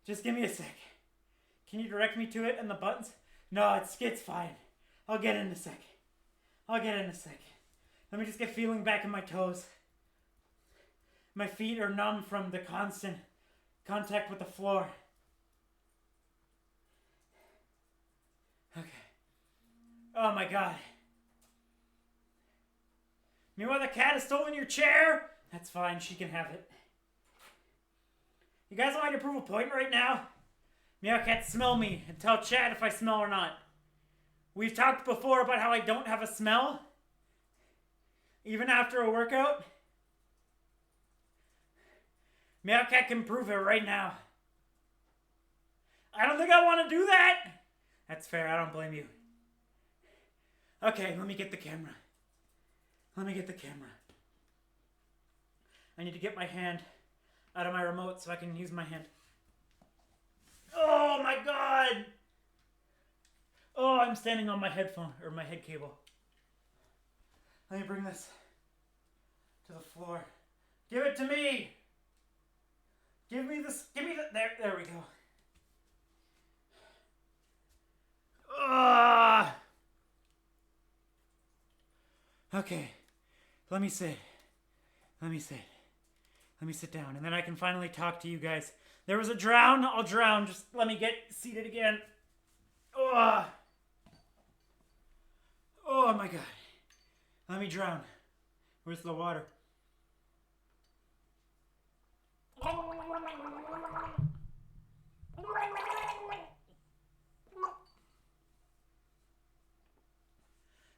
Just give me a sec. Can you direct me to it and the buttons? No, it's fine. I'll get in a sec. Let me just get feeling back in my toes. My feet are numb from the constant contact with the floor. Okay. Oh my God. Meanwhile, the cat has stolen your chair. That's fine. She can have it. You guys want me to prove a point right now? Meowcat, smell me and tell Chad if I smell or not. We've talked before about how I don't have a smell. Even after a workout. Meowcat can prove it right now. I don't think I want to do that. That's fair. I don't blame you. Okay, let me get the camera. Let me get the camera. I need to get my hand out of my remote so I can use my hand. Oh my god! Oh, I'm standing on my headphone, or my head cable. Let me bring this to the floor. Give it to me! Give me this, there we go. Okay, let me sit. Let me sit down, and then I can finally talk to you guys. There was a drown, I'll drown. Just let me get seated again. Oh my god. Let me drown. Where's the water?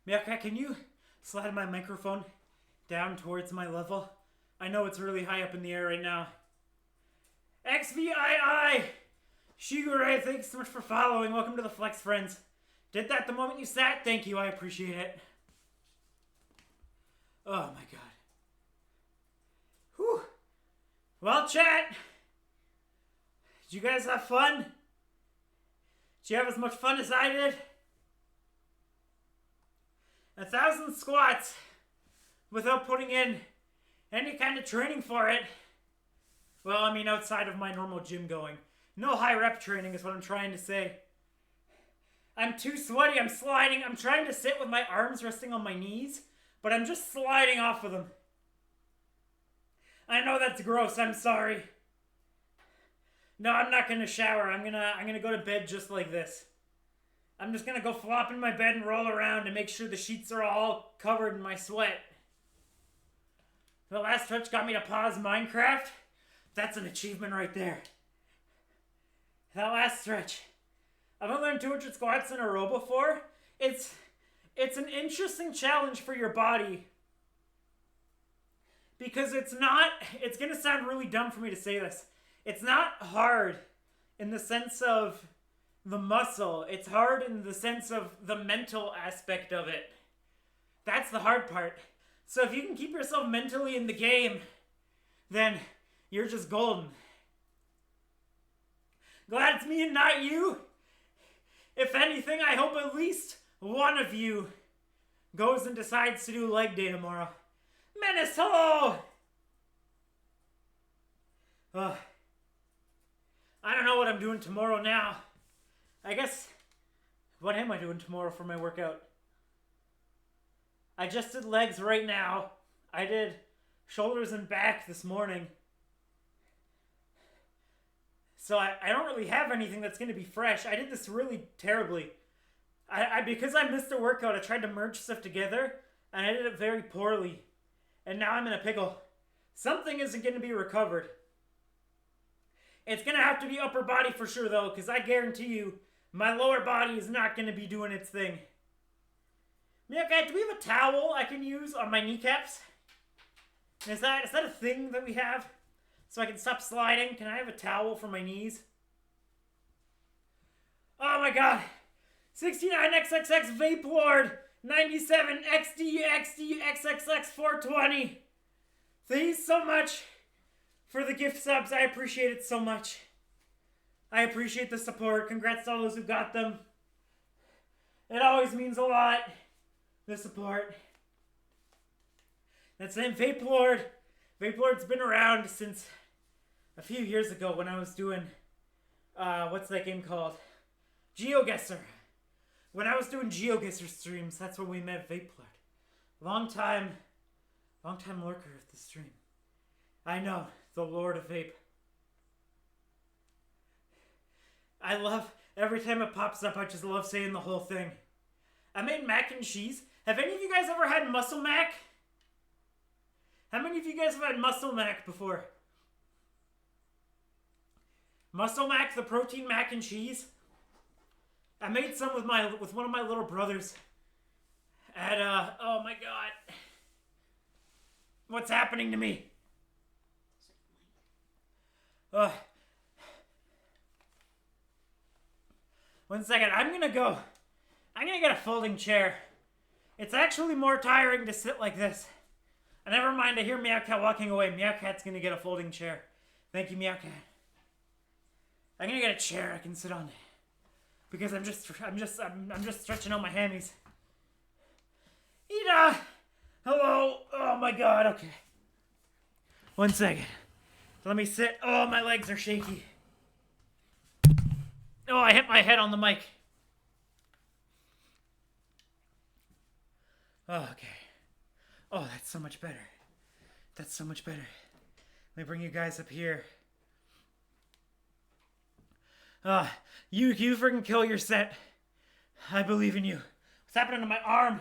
Meowcat, can you slide my microphone down towards my level? I know it's really high up in the air right now. XVII! Shigurai, thanks so much for following. Welcome to the Flex Friends. Did that the moment you sat? Thank you, I appreciate it. Oh my god. Whew. Well, chat. Did you guys have fun? Did you have as much fun as I did? 1,000 squats without putting in any kind of training for it. Well, I mean, outside of my normal gym going. No high rep training is what I'm trying to say. I'm too sweaty, I'm sliding. I'm trying to sit with my arms resting on my knees, but I'm just sliding off of them. I know that's gross, I'm sorry. No, I'm not gonna shower. I'm gonna go to bed just like this. I'm just gonna go flop in my bed and roll around and make sure the sheets are all covered in my sweat. The last stretch got me to pause Minecraft. That's an achievement right there. That last stretch. I've only learned 200 squats in a row before. It's an interesting challenge for your body. Because it's gonna sound really dumb for me to say this. It's not hard in the sense of the muscle. It's hard in the sense of the mental aspect of it. That's the hard part. So if you can keep yourself mentally in the game, then you're just golden. Glad it's me and not you. If anything, I hope at least one of you goes and decides to do leg day tomorrow. Menace, hello! I don't know what I'm doing tomorrow now. I guess, what am I doing tomorrow for my workout? I just did legs right now. I did shoulders and back this morning. So I don't really have anything that's going to be fresh. I did this really terribly. Because I missed a workout, I tried to merge stuff together, and I did it very poorly. And now I'm in a pickle. Something isn't going to be recovered. It's going to have to be upper body for sure, though, because I guarantee you, my lower body is not going to be doing its thing. Meowcat, do we have a towel I can use on my kneecaps? Is that a thing that we have? So I can stop sliding? Can I have a towel for my knees? Oh my god! 69XXX Vape Lord! 97XDXDXXX420! Thanks so much for the gift subs. I appreciate it so much. I appreciate the support. Congrats to all those who got them. It always means a lot. The support. That's name Vape Lord. Vape Lord's been around since a few years ago when I was doing, what's that game called? GeoGuessr. When I was doing GeoGuessr streams, that's when we met Vape Lord. Long time lurker of the stream. I know, the Lord of Vape. I love, every time it pops up, I just love saying the whole thing. I made mac and cheese. Have any of you guys ever had muscle mac? many of you guys have had Muscle Mac before? Muscle Mac, the protein mac and cheese. I made some with one of my little brothers. At oh my god, what's happening to me? One second, I'm gonna get a folding chair. It's actually more tiring to sit like this. Never mind, I hear Meowcat walking away. Meowcat's gonna get a folding chair. Thank you, Meowcat. I'm gonna get a chair I can sit on. Because I'm just stretching out my hammies. Ida! Hello! Oh my god, okay. One second. Let me sit. Oh, my legs are shaky. Oh, I hit my head on the mic. Oh, okay. Oh, that's so much better. That's so much better. Let me bring you guys up here. You freaking kill your set. I believe in you. What's happening to my arm?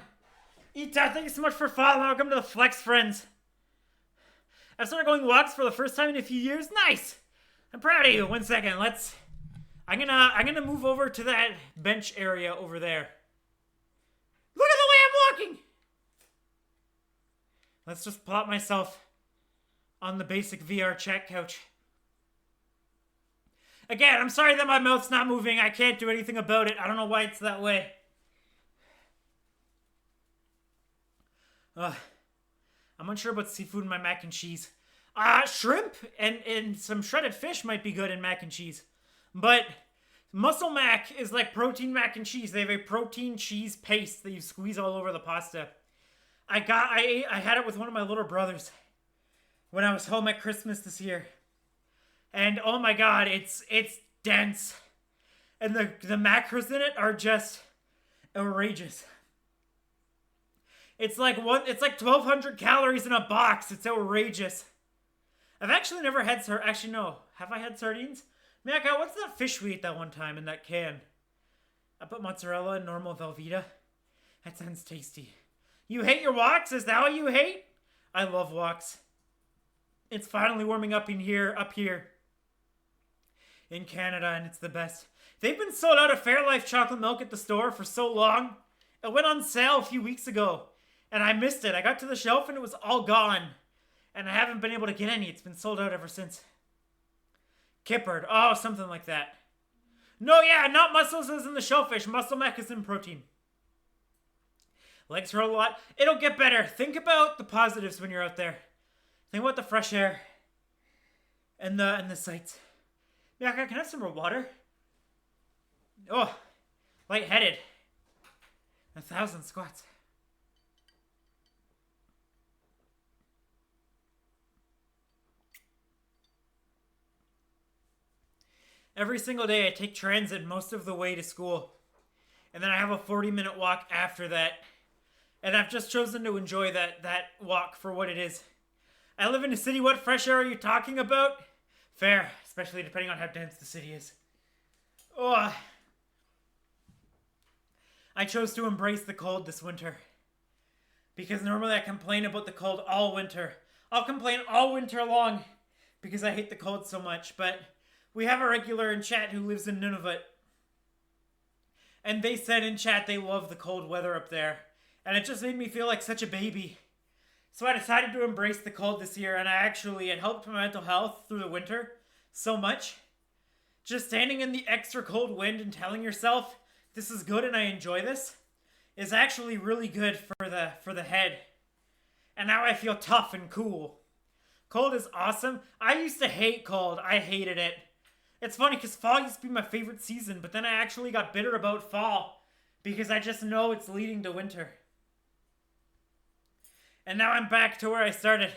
Ita, thank you so much for following. Welcome to the Flex Friends. I've started going walks for the first time in a few years. Nice. I'm proud of you. 1 second. I'm gonna move over to that bench area over there. Look at the way I'm walking. Let's just plot myself on the basic VR chat couch. Again, I'm sorry that my mouth's not moving. I can't do anything about it. I don't know why it's that way. I'm unsure about seafood in my mac and cheese. Shrimp and some shredded fish might be good in mac and cheese. But Muscle Mac is like protein mac and cheese. They have a protein cheese paste that you squeeze all over the pasta. I had it with one of my little brothers when I was home at Christmas this year. And oh my god, it's dense. And the macros in it are just outrageous. It's like 1,200 calories in a box. It's outrageous. I've actually never had actually no. Have I had sardines? Maka, what's that fish we ate that one time in that can? I put mozzarella and normal Velveeta. That sounds tasty. You hate your walks? Is that what you hate? I love walks. It's finally warming up here in Canada, and it's the best. They've been sold out of Fairlife chocolate milk at the store for so long. It went on sale a few weeks ago, and I missed it. I got to the shelf, and it was all gone. And I haven't been able to get any. It's been sold out ever since. Kippered. Oh, something like that. No, yeah, not mussels as in the shellfish. Muscle Mac is in protein. Legs hurt a lot. It'll get better. Think about the positives when you're out there. Think about the fresh air. And the sights. Yeah, can I have some more water? Oh, lightheaded. 1,000 squats. Every single day I take transit most of the way to school. And then I have a 40-minute walk after that. And I've just chosen to enjoy that walk for what it is. I live in a city. What fresh air are you talking about? Fair, especially depending on how dense the city is. Oh. I chose to embrace the cold this winter. Because normally I complain about the cold all winter. I'll complain all winter long because I hate the cold so much. But we have a regular in chat who lives in Nunavut. And they said in chat they love the cold weather up there. And it just made me feel like such a baby. So I decided to embrace the cold this year, and it helped my mental health through the winter so much. Just standing in the extra cold wind and telling yourself, this is good and I enjoy this, is actually really good for the head. And now I feel tough and cool. Cold is awesome. I used to hate cold. I hated it. It's funny because fall used to be my favorite season, but then I actually got bitter about fall because I just know it's leading to winter. And now I'm back to where I started.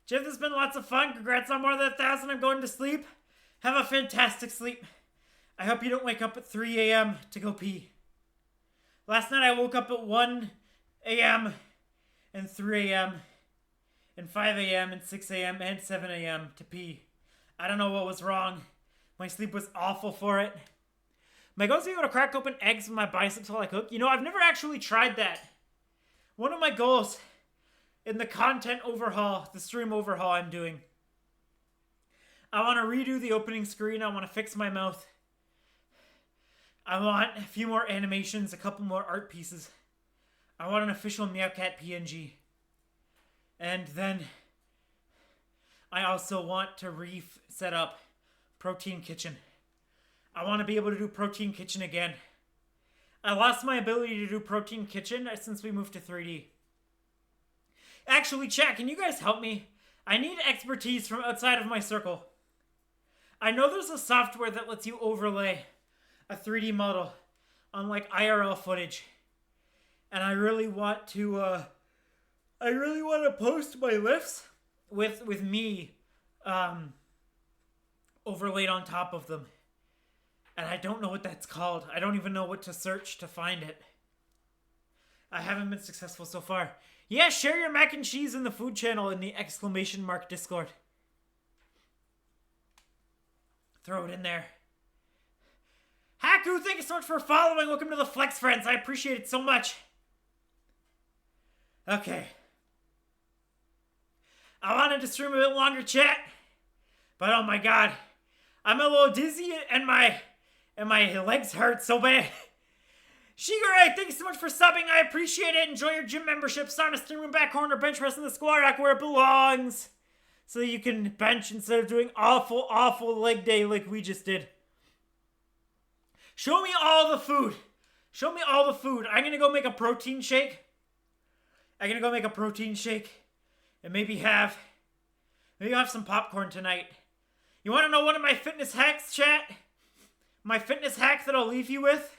Jeff, this has been lots of fun. Congrats on more than 1,000. I'm going to sleep. Have a fantastic sleep. I hope you don't wake up at 3 a.m. to go pee. Last night I woke up at 1 a.m. and 3 a.m. and 5 a.m. and 6 a.m. and 7 a.m. to pee. I don't know what was wrong. My sleep was awful for it. My goal is to be able to crack open eggs with my biceps while I cook. You know, I've never actually tried that. One of my goals in the content overhaul, the stream overhaul I'm doing. I want to redo the opening screen. I want to fix my mouth. I want a few more animations, a couple more art pieces. I want an official Meowcat PNG. And then I also want to set up Protein Kitchen. I want to be able to do Protein Kitchen again. I lost my ability to do Protein Kitchen since we moved to 3D. Actually, chat, can you guys help me? I need expertise from outside of my circle. I know there's a software that lets you overlay a 3D model on like IRL footage. And I really want to post my lifts with me overlaid on top of them. And I don't know what that's called. I don't even know what to search to find it. I haven't been successful so far. Yeah, share your mac and cheese in the food channel in the ! Discord. Throw it in there. Haku, thank you so much for following. Welcome to the Flex Friends. I appreciate it so much. Okay. I wanted to stream a bit longer, chat. But oh my god. I'm a little dizzy and my legs hurt so bad. Shigure, thank you so much for subbing. I appreciate it. Enjoy your gym membership. Start a stream room back corner, bench press in the squat rack where it belongs. So you can bench instead of doing awful leg day like we just did. Show me all the food. Show me all the food. I'm gonna go make a protein shake. And maybe have some popcorn tonight. You want to know one of my fitness hacks, chat? My fitness hack that I'll leave you with?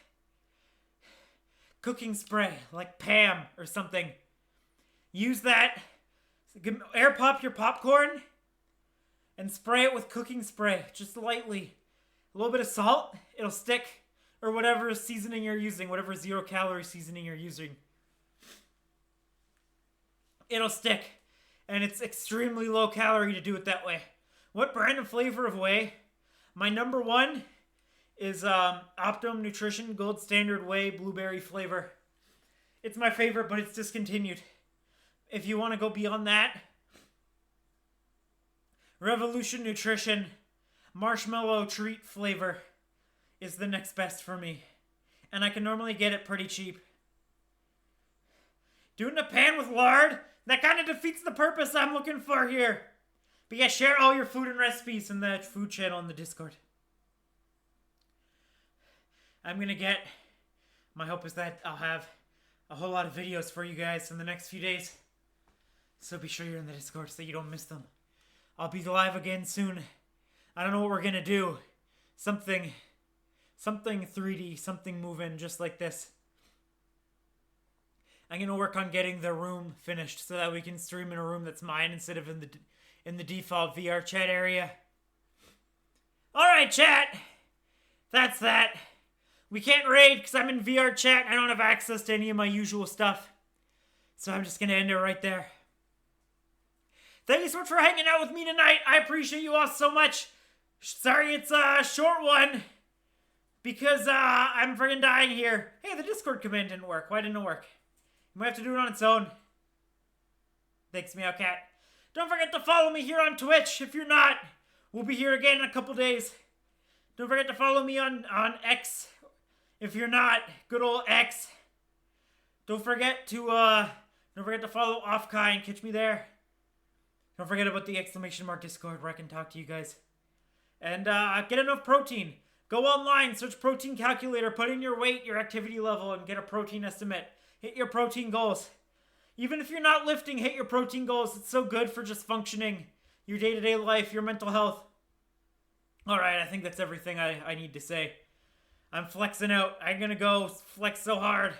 Cooking spray, like Pam or something. Use that. Air pop your popcorn and spray it with cooking spray, just lightly. A little bit of salt, it'll stick. Or whatever seasoning you're using, whatever 0-calorie seasoning you're using. It'll stick. And it's extremely low calorie to do it that way. What brand and flavor of whey? My number one is Optimum Nutrition Gold Standard Whey Blueberry flavor. It's my favorite, but it's discontinued. If you want to go beyond that, Revolution Nutrition Marshmallow Treat flavor is the next best for me. And I can normally get it pretty cheap. Doing a pan with lard? That kind of defeats the purpose I'm looking for here. But yeah, share all your food and recipes in the food channel in the Discord. I'm gonna get... My hope is that I'll have a whole lot of videos for you guys in the next few days. So be sure you're in the Discord so you don't miss them. I'll be live again soon. I don't know what we're gonna do. Something 3D, something moving just like this. I'm gonna work on getting the room finished so that we can stream in a room that's mine instead of in the default VR chat area. Alright, chat! That's that. We can't raid because I'm in VR chat. I don't have access to any of my usual stuff. So I'm just gonna end it right there. Thank you so much for hanging out with me tonight. I appreciate you all so much. Sorry it's a short one. Because I'm friggin' dying here. Hey, the Discord command didn't work. Why didn't it work? You might have to do it on its own. Thanks, Meowcat. Don't forget to follow me here on Twitch. If you're not, we'll be here again in a couple days. Don't forget to follow me on X. If you're not, good old X. Don't forget to follow Offkai and catch me there. Don't forget about the ! Discord where I can talk to you guys. And get enough protein. Go online, search protein calculator, put in your weight, your activity level, and get a protein estimate. Hit your protein goals. Even if you're not lifting, hit your protein goals. It's so good for just functioning, your day-to-day life, your mental health. Alright, I think that's everything I need to say. I'm flexing out. I'm gonna go flex so hard.